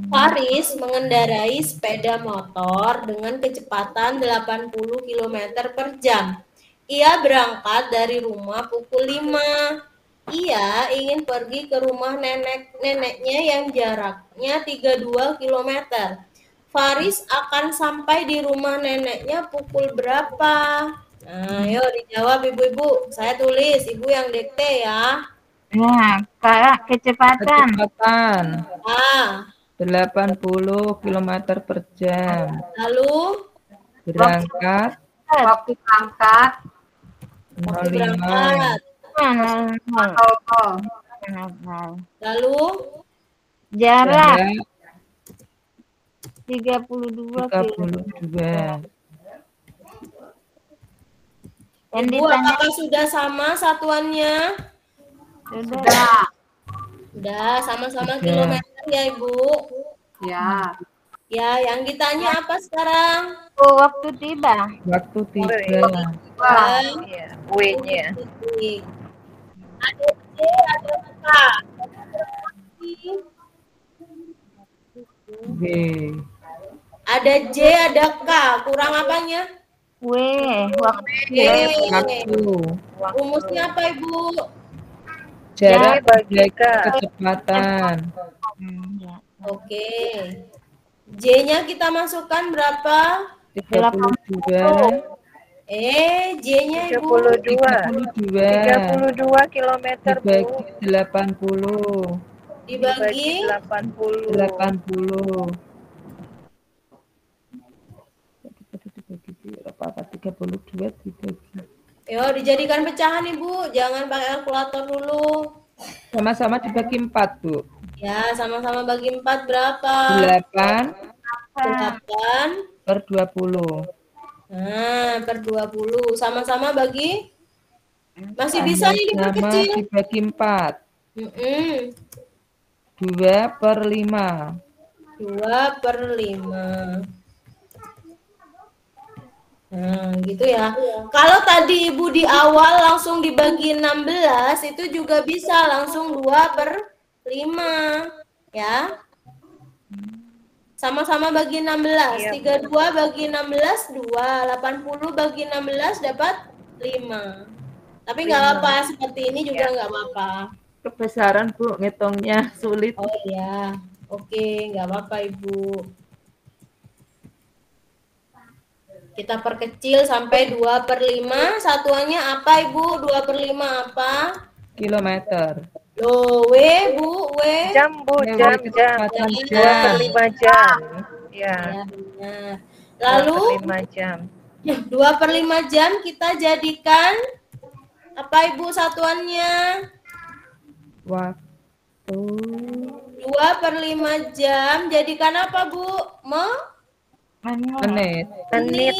Faris mengendarai sepeda motor dengan kecepatan 80 km per jam. Ia berangkat dari rumah pukul 5. Ia ingin pergi ke rumah neneknya yang jaraknya 32 km. Faris akan sampai di rumah neneknya pukul berapa? Nah, yuk dijawab Ibu-ibu. Saya tulis, Ibu yang dikte ya. Nah, Kak, kecepatan. Kecepatan. Ah, 80 km per jam. lalu Berangkat Waktu berangkat. waktu 05. berangkat. Lalu Jarak Jarak 32 km. 32. Yang Ibu, ditanya apakah sudah sama satuannya? sudah. Sudah, sama-sama Sudah. kilometer ya, Ibu. Ya. Ya, yang ditanya apa sekarang? Oh, waktu tiba. Waktu tiba. Ah, Iya, W-nya. titik. Ada C, ada K. B. Ada J, ada K. Kurang apanya? W, waktu G. Waktu. Rumusnya apa, Ibu? Jarak bagi bagi K. kecepatan. ya. Oke. J-nya kita masukkan berapa? 32. J-nya Ibu. 32. 32 kilometer Dibagi Bu. 80. Dibagi 80. 80. Apa 32 dibagi. Yo, dijadikan pecahan Ibu, jangan pakai kalkulator dulu. Sama-sama dibagi 4, Bu. Ya, sama-sama bagi 4 berapa? 8 8 per 20. Nah, per 20. Sama-sama bagi? Masih bisa ini Sama diperkecil? dibagi 4. 2 per 5. 2 per 5. Nah, gitu ya. Kalau tadi Ibu di awal langsung dibagi 16, itu juga bisa langsung 2 per 5. Ya. Sama-sama bagi 16. Iya, 32 bagi 16, 2. 80 bagi 16 dapat 5. Tapi nggak apa-apa, seperti ini juga nggak apa-apa. kebesaran Bu, ngitungnya sulit. Oh iya, oke, nggak apa-apa Ibu. Kita perkecil sampai 2/5. Satuannya apa Ibu? 2/5 apa? Kilometer. Loh, W Bu, W. Jam Bu, Ya, jam. kecepatan Ya, 2/5 jam. Ya, ya benar. Lalu 2/5 jam. 2/5 jam kita jadikan apa Ibu satuannya? Waktu 2/5 jam jadikan apa Bu? menit. Menit.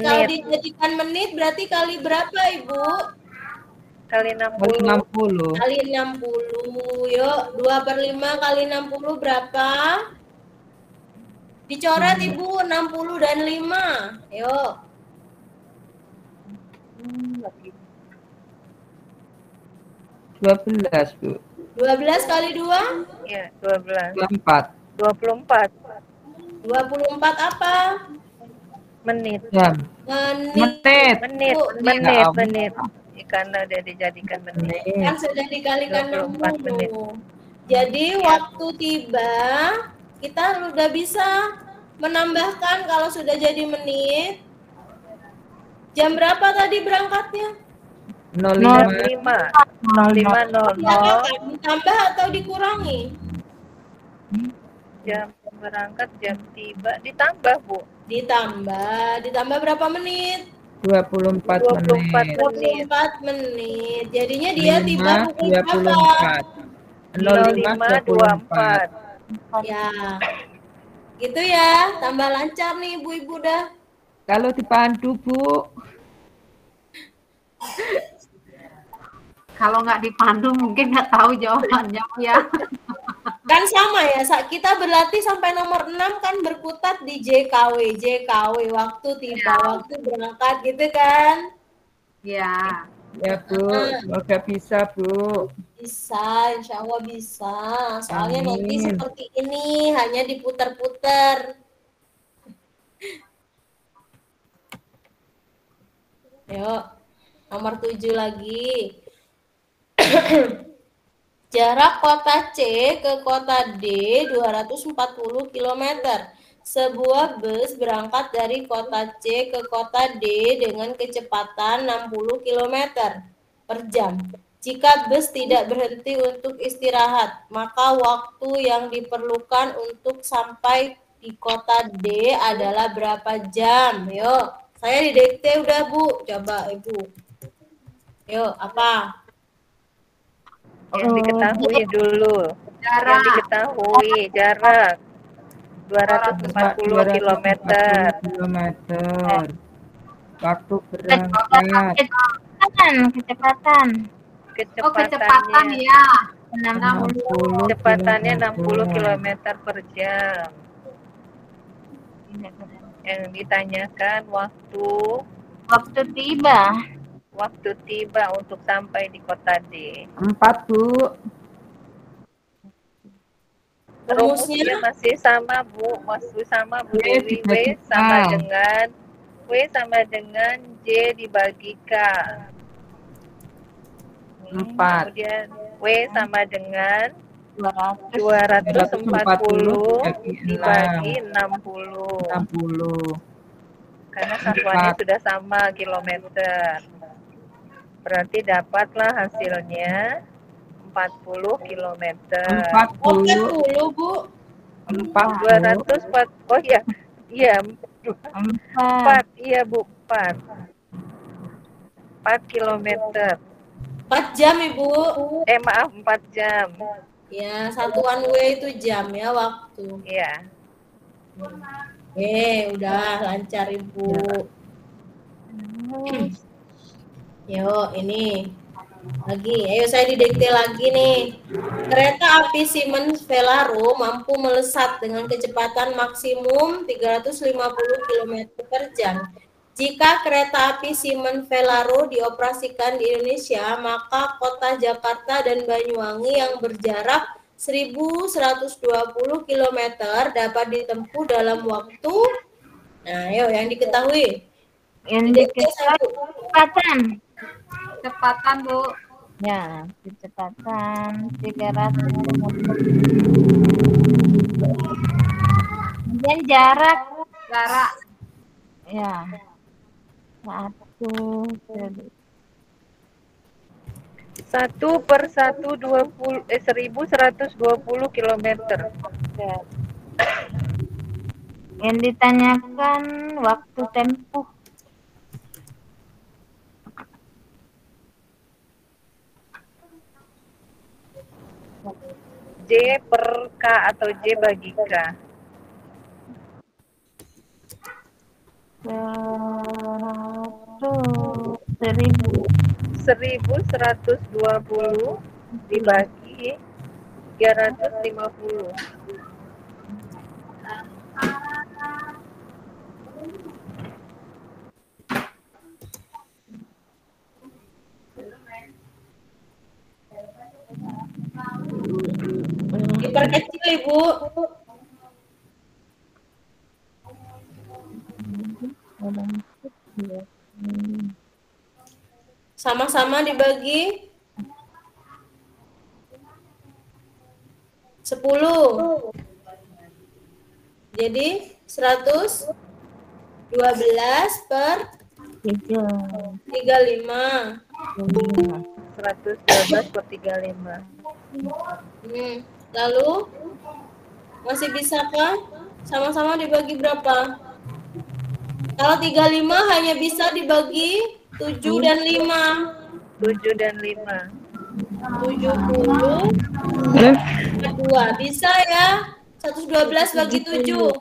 Kalau dijadikan menit berarti kali berapa Ibu? Kali 60. 60. Kali 60. Yuk, 2/5 kali 60 berapa? Dicoret Ibu, 60 dan 5. Yuk. 12 Bu. 12 kali 2? Iya, 12. 24 24 24 apa? menit. jam. Menit. Menit. Bu, Menit. Karena udah dijadikan menit. kan sudah dikalikan 24 menit. 60. Jadi waktu tiba kita udah bisa menambahkan kalau sudah jadi menit. Jam berapa tadi berangkatnya? 05 05.00 Ditambah atau dikurangi? jam berangkat, jam tiba ditambah Bu. Ditambah berapa menit? 24 menit. 24 menit. Jadinya dia tiba 5 pukul berapa? 24 05 24. Ya. Gitu ya, tambah lancar nih ibu-ibu dah. Kalau dipandu Bu, Kalau nggak dipandu mungkin nggak tahu jawabannya ya. Kan sama ya, kita berlatih sampai nomor 6 kan berkutat di JKW, waktu tiba, waktu berangkat gitu kan? Ya. ya Bu, semoga bisa Bu. Bisa, insya Allah bisa. Soalnya nanti Amin. seperti ini, hanya diputar-putar. Yuk, nomor 7 lagi. Jarak kota C ke kota D 240 km. Sebuah bus berangkat dari kota C ke kota D dengan kecepatan 60 km per jam. Jika bus tidak berhenti untuk istirahat, maka waktu yang diperlukan untuk sampai di kota D adalah berapa jam? Yuk, saya didikte udah Bu, coba Ibu. Yuk, apa? Yang diketahui dulu. Yang Jarak. diketahui jarak 240 km. kilometer. Waktu berangkat Kecepatan. Oh, kecepatan Kecepatannya ya. 60 kecepatannya 60 km. km per jam. Yang ditanyakan Waktu tiba. waktu tiba untuk sampai di kota D. 4 Bu. Rumusnya masih sama Bu, masih sama Bu Dewi. W sama dengan J dibagi K. 4 Kemudian W sama dengan 200. 240 dibagi 60. 60. Karena satuannya sudah sama kilometer. Berarti dapatlah hasilnya 40 kilometer. 40 Bu. 204. Oh iya. Iya. 4. Iya Bu, 4. 4 kilometer. 4 jam Ibu. Maaf, 4 jam. Ya, satuan W itu jam ya, waktu. Iya. Udah lancar Ibu. Yuk, ini lagi. Ayo saya didikte lagi nih. Kereta api Siemens Velaro mampu melesat dengan kecepatan maksimum 350 km per jam. Jika kereta api Siemens Velaro dioperasikan di Indonesia, maka kota Jakarta dan Banyuwangi yang berjarak 1.120 km dapat ditempuh dalam waktu. Nah, ayo yang diketahui. Yang diketahui kecepatan. Kecepatan Bu. Ya, kecepatan 350. Kemudian jarak ya 1/120 kilometer. yang ditanyakan waktu tempuh. J per K atau J bagi K. 1120 dibagi 350. Diperkecil, Ibu. Sama-sama dibagi 10. Jadi 112 per 35. 112 per 35. Lalu masih bisakah sama-sama dibagi berapa? Kalau 35 hanya bisa dibagi 7 dan 5. 7 dan 5. 70 2. Bisa ya? 112 bagi 7.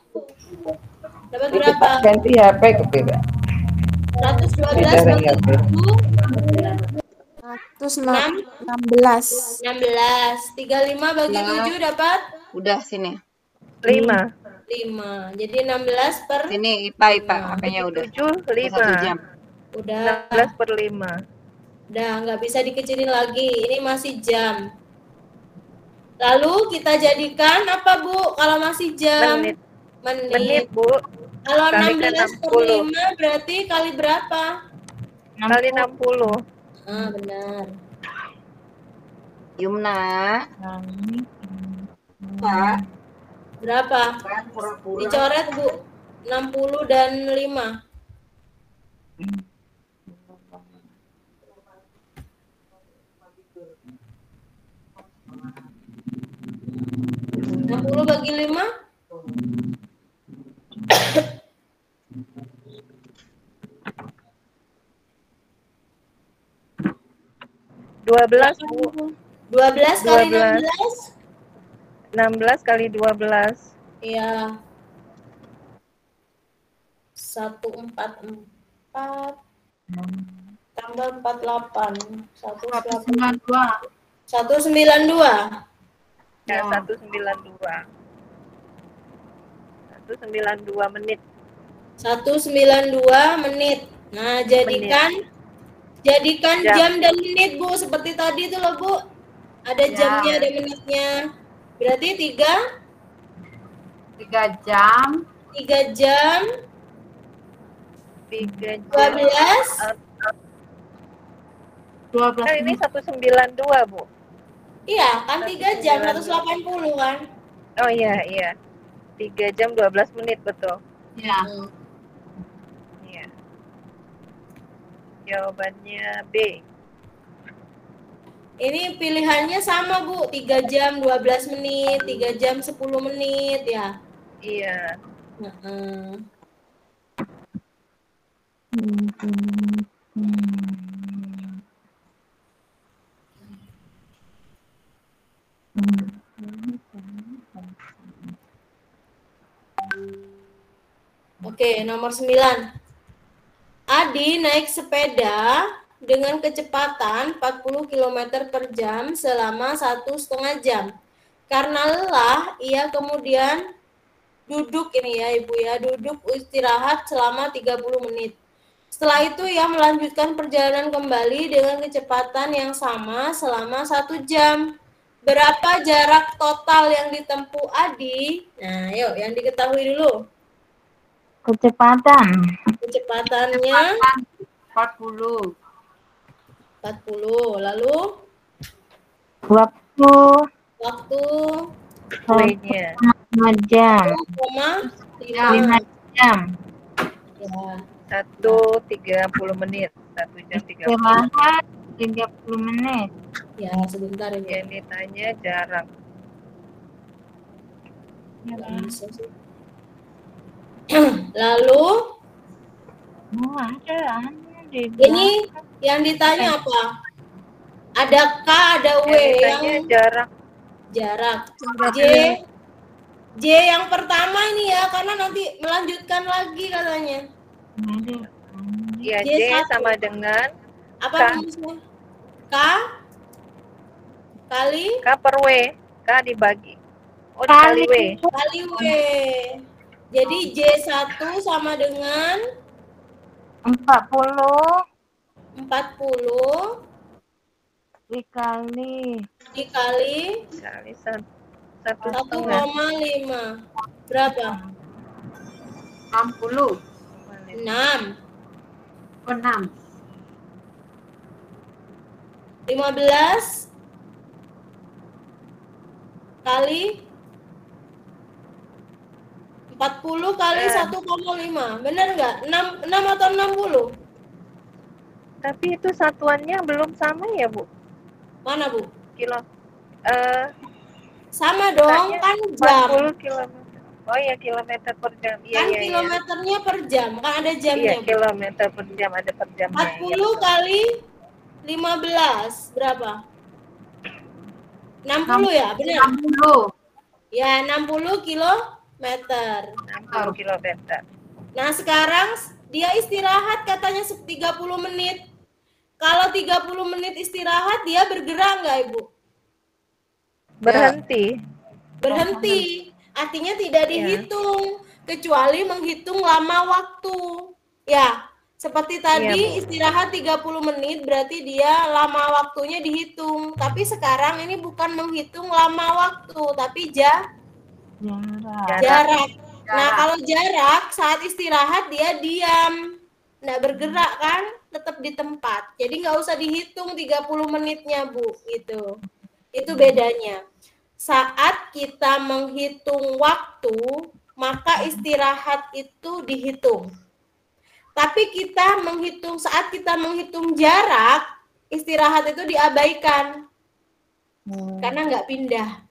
Dapat berapa? Ganti HP ke beda. 112 bagi 7. 16. 35 bagi 7 dapat? Udah sini. 5. Jadi 16 per Sini IPA HP-nya udah. 7 1 jam. 5. Udah. 16 per 5. Udah, nggak bisa dikecilin lagi. Ini masih jam. Lalu kita jadikan apa, Bu? Kalau masih jam? Menit, Bu. Kalau Kalikan 16 per 60. 5 berarti kali berapa? Kali 60. Ah, benar. Yumna. Pak. Berapa? Pura-pura. Dicoret, Bu. 60 dan 5. Puluh bagi 5? 12, Bu. 12 kali 12. 16? 16 kali 12. Iya. 144 tambah 48. 192. 192. Ya, 192. 192 menit. 192 menit. Nah, jadikan jam dan menit, Bu, seperti tadi itu loh, Bu. Ada jamnya, ada menitnya. Berarti 3 jam. 3 jam. 3 jam. 12. Kan ini 192, Bu. Iya, kan 3 jam 180 kan? Oh iya. 3 jam 12 menit, betul. Ya. Iya. Jawabannya B. Ini pilihannya sama, Bu. 3 jam 12 menit, 3 jam 10 menit ya. Iya. Oke, nomor 9. Adi naik sepeda dengan kecepatan 40 km per jam selama 1,5 jam. Karena lelah, ia kemudian duduk ini ya Ibu ya, duduk istirahat selama 30 menit. Setelah itu ia melanjutkan perjalanan kembali dengan kecepatan yang sama selama 1 jam. Berapa jarak total yang ditempuh Adi? Nah, yuk yang diketahui dulu. Kecepatannya 40. 40. Lalu Waktu Waktu W-nya 5 jam. 1,5 jam. Ya. 1:30 menit. 1 jam 30. Istirahat 30 menit. Ya, sebentar ini. Yang ditanya jarak. Nggak bisa sih. Lalu ini yang ditanya apa? Ada K, ada W Yang ditanya jarak. J yang pertama ini ya, karena nanti melanjutkan lagi katanya. Ya, J J satu. sama dengan Apa K. rumusnya? K kali K per W. K dibagi. Oh, dikali W. kali W. Jadi J1 sama dengan 40 dikali Kali 1,5. 1,5. Berapa? 60. 6. 6. 15 kali 40 kali 1,5. Benar nggak? 6 atau 60? Tapi itu satuannya belum sama ya, Bu? Mana, Bu? Kilo. Sama dong, kan jam. 40 kilometer. Oh iya, kilometer per jam. Iya, Kan iya, kilometernya per jam, kan ada iya. jamnya. Iya, kilometer per jam, ada per jamnya. 40 kali 15 berapa? 60 ya, benar? 60. Ya, 60 kilometer. 60 kilometer. Nah, sekarang dia istirahat katanya 30 menit. Kalau 30 menit istirahat, dia bergerak nggak, Ibu? Berhenti. Berhenti. Artinya tidak dihitung, kecuali menghitung lama waktu. Ya, seperti tadi istirahat 30 menit berarti dia lama waktunya dihitung. Tapi sekarang ini bukan menghitung lama waktu, tapi jarak. Nah, kalau jarak saat istirahat dia diam. Nggak bergerak kan, tetap di tempat. Jadi nggak usah dihitung 30 menitnya, Bu, gitu. Itu bedanya. Saat kita menghitung waktu, maka istirahat itu dihitung. Tapi saat kita menghitung jarak, istirahat itu diabaikan. Karena nggak pindah.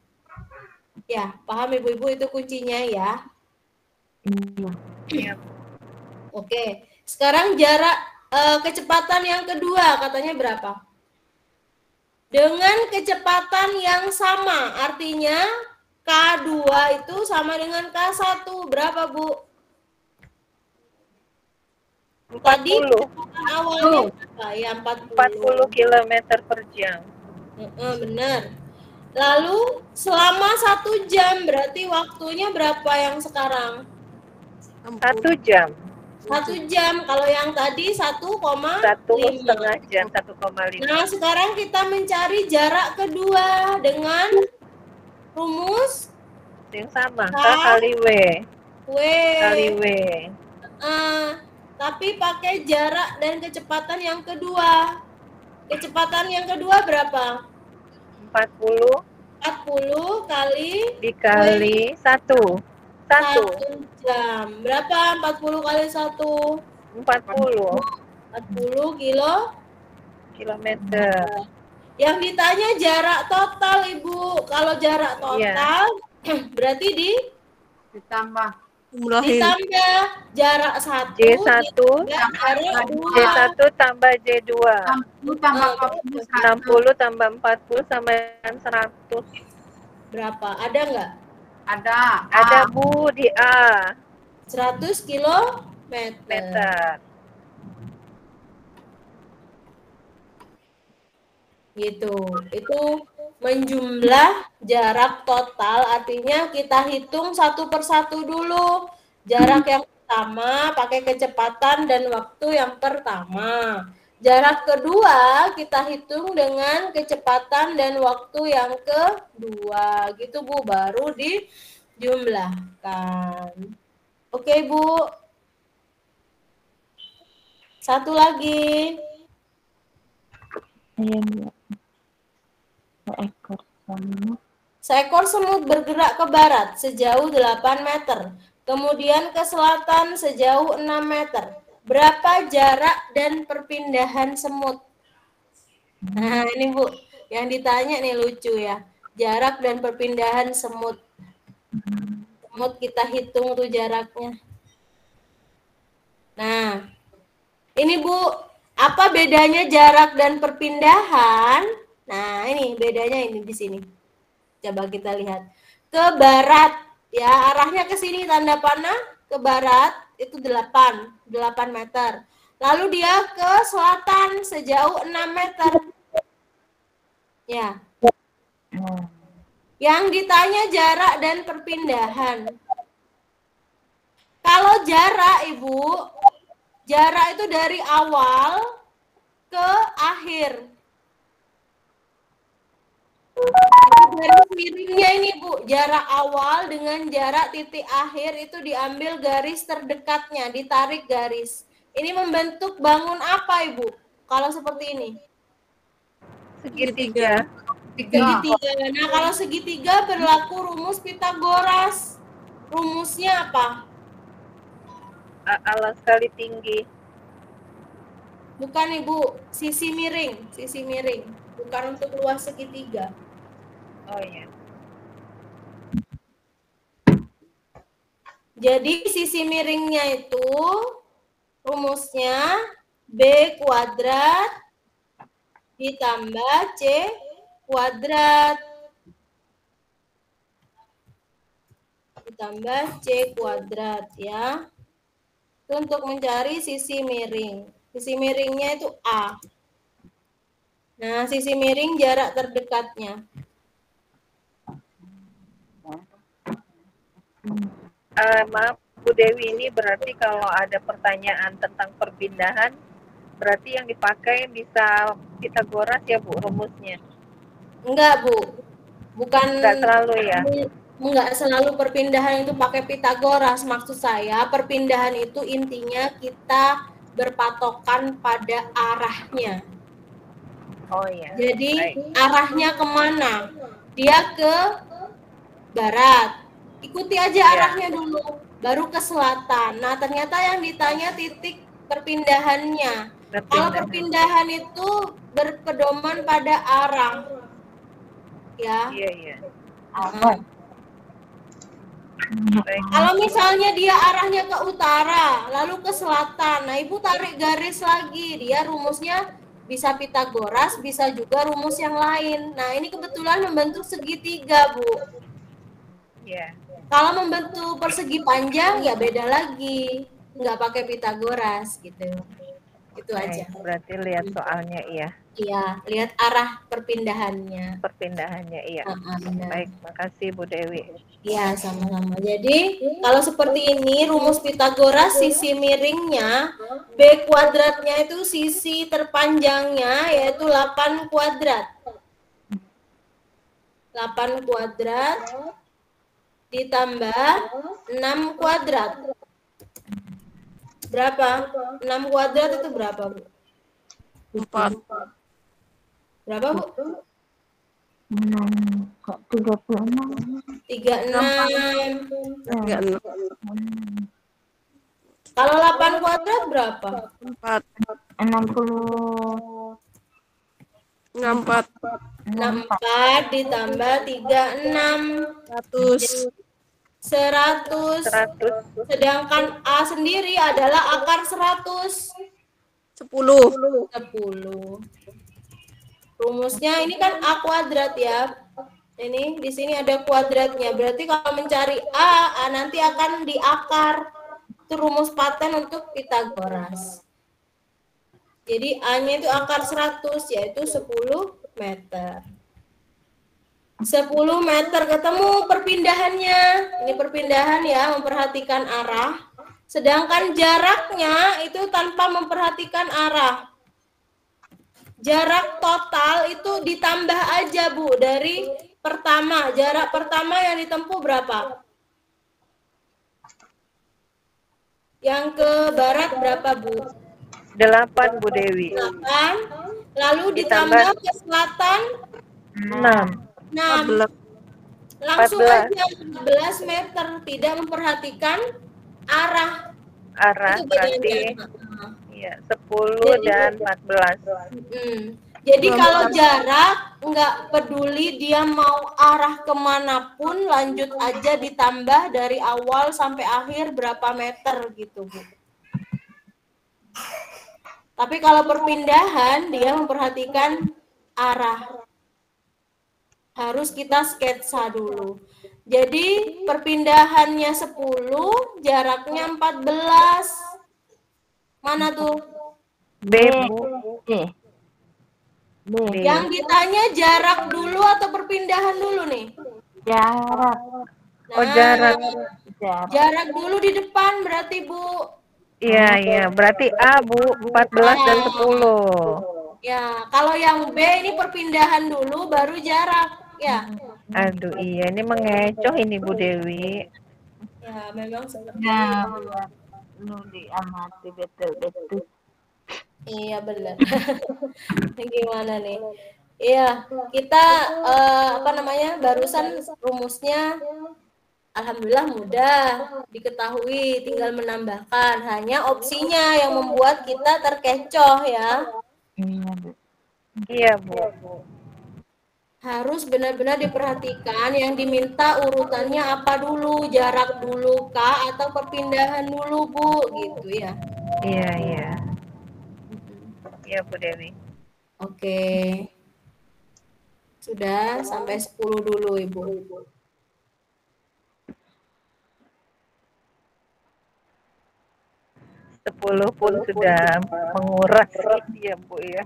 Ya, paham Ibu-ibu, itu kuncinya ya. Iya. Oke, sekarang jarak kecepatan yang kedua katanya berapa? Dengan kecepatan yang sama, artinya K2 itu sama dengan K1. Berapa, Bu? 40. Tadi kecepatan awalnya berapa? Ya, 40 km per jam. Benar. Lalu selama 1 jam, berarti waktunya berapa yang sekarang? 1 jam. 1 jam. Kalau yang tadi 1,5 jam, 1,5. Nah, sekarang kita mencari jarak kedua dengan rumus yang sama, K kali W. Kali W. Tapi pakai jarak dan kecepatan yang kedua. Kecepatan yang kedua berapa? 40 kali dikali 1 jam. Berapa 40 kali 1? 40 kilometer. Yang ditanya jarak total, Ibu. Kalau jarak total berarti ditambah jarak 1 J1 jarak 2. J1 tambah J2 60 tambah 40 sama dengan 100. Berapa? Ada nggak? Ada, Bu, di A. 100 kilometer. Gitu. Itu menjumlah jarak total, artinya kita hitung satu persatu dulu. Jarak yang pertama pakai kecepatan dan waktu yang pertama. Jarak kedua kita hitung dengan kecepatan dan waktu yang kedua. Gitu, Bu, baru dijumlahkan. Oke, Bu. Satu lagi. Seekor semut. Seekor semut bergerak ke barat sejauh 8 meter, kemudian ke selatan sejauh 6 meter. Berapa jarak dan perpindahan semut? Nah, ini Bu, yang ditanya nih lucu ya. Jarak dan perpindahan semut. Semut kita hitung tuh jaraknya. Nah, ini Bu, apa bedanya jarak dan perpindahan? Nah, ini bedanya ini di sini. Coba kita lihat. Ke barat, ya, arahnya ke sini tanda panah, ke barat itu 8 meter. Lalu dia ke selatan sejauh 6 meter. Ya. Yang ditanya jarak dan perpindahan. Kalau jarak, Ibu, jarak itu dari awal ke akhir. Garis miringnya ini Bu, jarak awal dengan jarak titik akhir itu diambil garis terdekatnya, ditarik garis. Ini membentuk bangun apa Ibu? Kalau seperti ini? Segitiga. Segitiga. Nah, kalau segitiga berlaku rumus Pitagoras. Rumusnya apa? Alas kali tinggi. Bukan Ibu, sisi miring, bukan untuk luas segitiga. Oh iya. Jadi sisi miringnya itu rumusnya B kuadrat ditambah C kuadrat ditambah C kuadrat ya. Itu untuk mencari sisi miring. Sisi miringnya itu A. Nah, sisi miring jarak terdekatnya. Maaf Bu Dewi, ini berarti kalau ada pertanyaan tentang perpindahan, berarti yang dipakai bisa Pitagoras ya Bu rumusnya? Enggak Bu, bukan. Enggak selalu ya? Enggak selalu perpindahan itu pakai Pitagoras. Maksud saya perpindahan itu intinya kita berpatokan pada arahnya. Oh iya. Jadi baik. arahnya kemana? Dia ke barat. Ikuti aja arahnya dulu, baru ke selatan. Nah, ternyata yang ditanya titik perpindahannya. Kalau perpindahan itu berpedoman pada arah. Ya. Iya, iya. Kalau misalnya dia arahnya ke utara, lalu ke selatan. Nah, Ibu tarik garis lagi. Dia rumusnya bisa Pitagoras, bisa juga rumus yang lain. Nah, ini kebetulan membentuk segitiga, Bu. Iya. Kalau membentuk persegi panjang ya beda lagi, nggak pakai Pitagoras gitu. Itu aja. Berarti lihat soalnya iya. Iya, lihat arah perpindahannya. Perpindahannya iya. Benar. Baik, makasih Bu Dewi. Iya, sama-sama. Jadi kalau seperti ini rumus Pitagoras sisi miringnya B kuadratnya itu sisi terpanjangnya yaitu 8 kuadrat. 8 kuadrat ditambah 6 kuadrat. Berapa? 6 kuadrat itu berapa, Bu? 4. Berapa, Bu? 6 kok 36. 36. 36. Kalau 8 kuadrat berapa? 4. 60. 64. 64 ditambah 36. 100. Sedangkan A sendiri adalah akar 100. 10. Rumusnya ini kan A kuadrat ya. Ini di sini ada kuadratnya. Berarti kalau mencari A nanti akan diakar. Itu rumus paten untuk Pitagoras. Jadi A-nya itu akar 100 yaitu 10 meter. 10 meter ketemu perpindahannya. Ini perpindahan ya, memperhatikan arah. Sedangkan jaraknya itu tanpa memperhatikan arah. Jarak total itu ditambah aja, Bu, dari pertama. Jarak pertama yang ditempuh berapa? Yang ke barat berapa, Bu? 8, Bu Dewi. 8. Lalu ditambah ke selatan 6. 6. 14. Langsung 14. aja 14 meter, tidak memperhatikan arah. Arah Itu berarti bedanya. ya 10 dan 14. Jadi kalau jarak nggak peduli dia mau arah kemanapun, lanjut aja ditambah dari awal sampai akhir berapa meter gitu, Bu. Tapi kalau perpindahan dia memperhatikan arah. Harus kita sketsa dulu. Jadi perpindahannya 10, jaraknya 14. Mana tuh? B, Bu. B. Yang ditanya jarak dulu atau perpindahan dulu nih? Jarak. Oh, jarak. Jarak dulu di depan berarti, Bu. Iya, berarti A, Bu, 14 dan 10. Ya, kalau yang B ini perpindahan dulu baru jarak, ya. Aduh, iya, ini mengecoh ini Bu Dewi. Ya, memang seperti Ya, itu. perlu diamati betul-betul. Iya, benar. Gimana nih? Iya, kita barusan rumusnya alhamdulillah mudah diketahui, tinggal menambahkan. Hanya opsinya yang membuat kita terkecoh ya. Iya, Bu. Harus benar-benar diperhatikan yang diminta urutannya apa dulu, jarak dulu kah atau perpindahan dulu, Bu, gitu ya. Iya. Iya, Bu Dewi. Oke. Sudah sampai 10 dulu, Ibu. Sepuluh pun sudah menguras ya, Bu ya.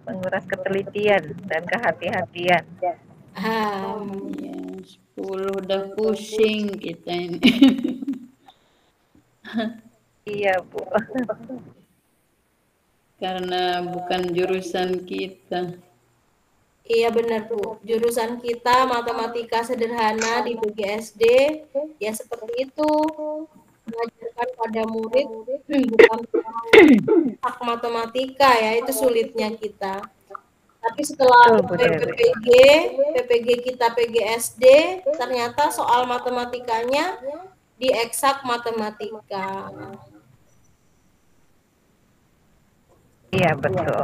Menguras ketelitian dan kehati-hatian. Ya, 10 udah pusing kita ini. Iya, Bu. Karena bukan jurusan kita. Iya benar, Bu. Jurusan kita matematika sederhana di PGSD ya seperti itu. Mengajarkan pada murid bukan hak matematika ya, itu sulitnya kita. Tapi setelah PPG kita PGSD, ternyata soal matematikanya di eksak matematika. Iya, betul.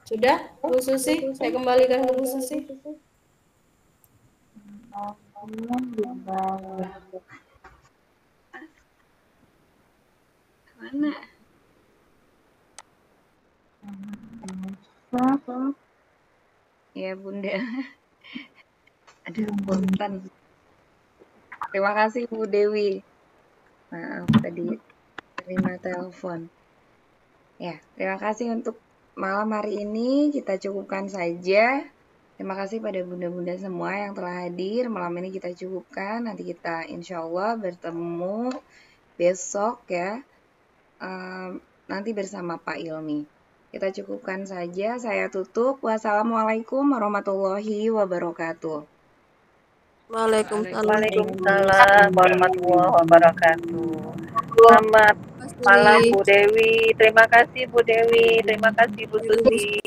Sudah, Bu Susi? Saya kembalikan ke Bu Susi. Mana? Ya, Bunda. Ada punten. Terima kasih, Bu Dewi. Maaf tadi terima telepon. Ya, terima kasih untuk malam hari ini. Kita cukupkan saja. Terima kasih pada bunda-bunda semua yang telah hadir. Malam ini kita cukupkan. Nanti kita insya Allah bertemu besok ya. Nanti bersama Pak Ilmi. Kita cukupkan saja. Saya tutup. Wassalamualaikum warahmatullahi wabarakatuh. Waalaikumsalam warahmatullahi wabarakatuh. Selamat malam Bu Dewi. Terima kasih Bu Dewi. Terima kasih Bu Susi.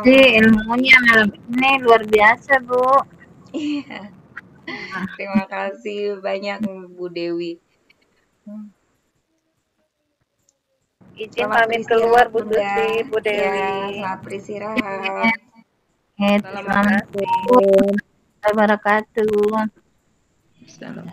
Ilmunya malam ini luar biasa, Bu. Iya. Terima kasih banyak Bu Dewi. Izin pamit keluar Bu Susi, Bu Dewi. Ya, selamat beristirahat. Assalamualaikum warahmatullahi wabarakatuh. Selamat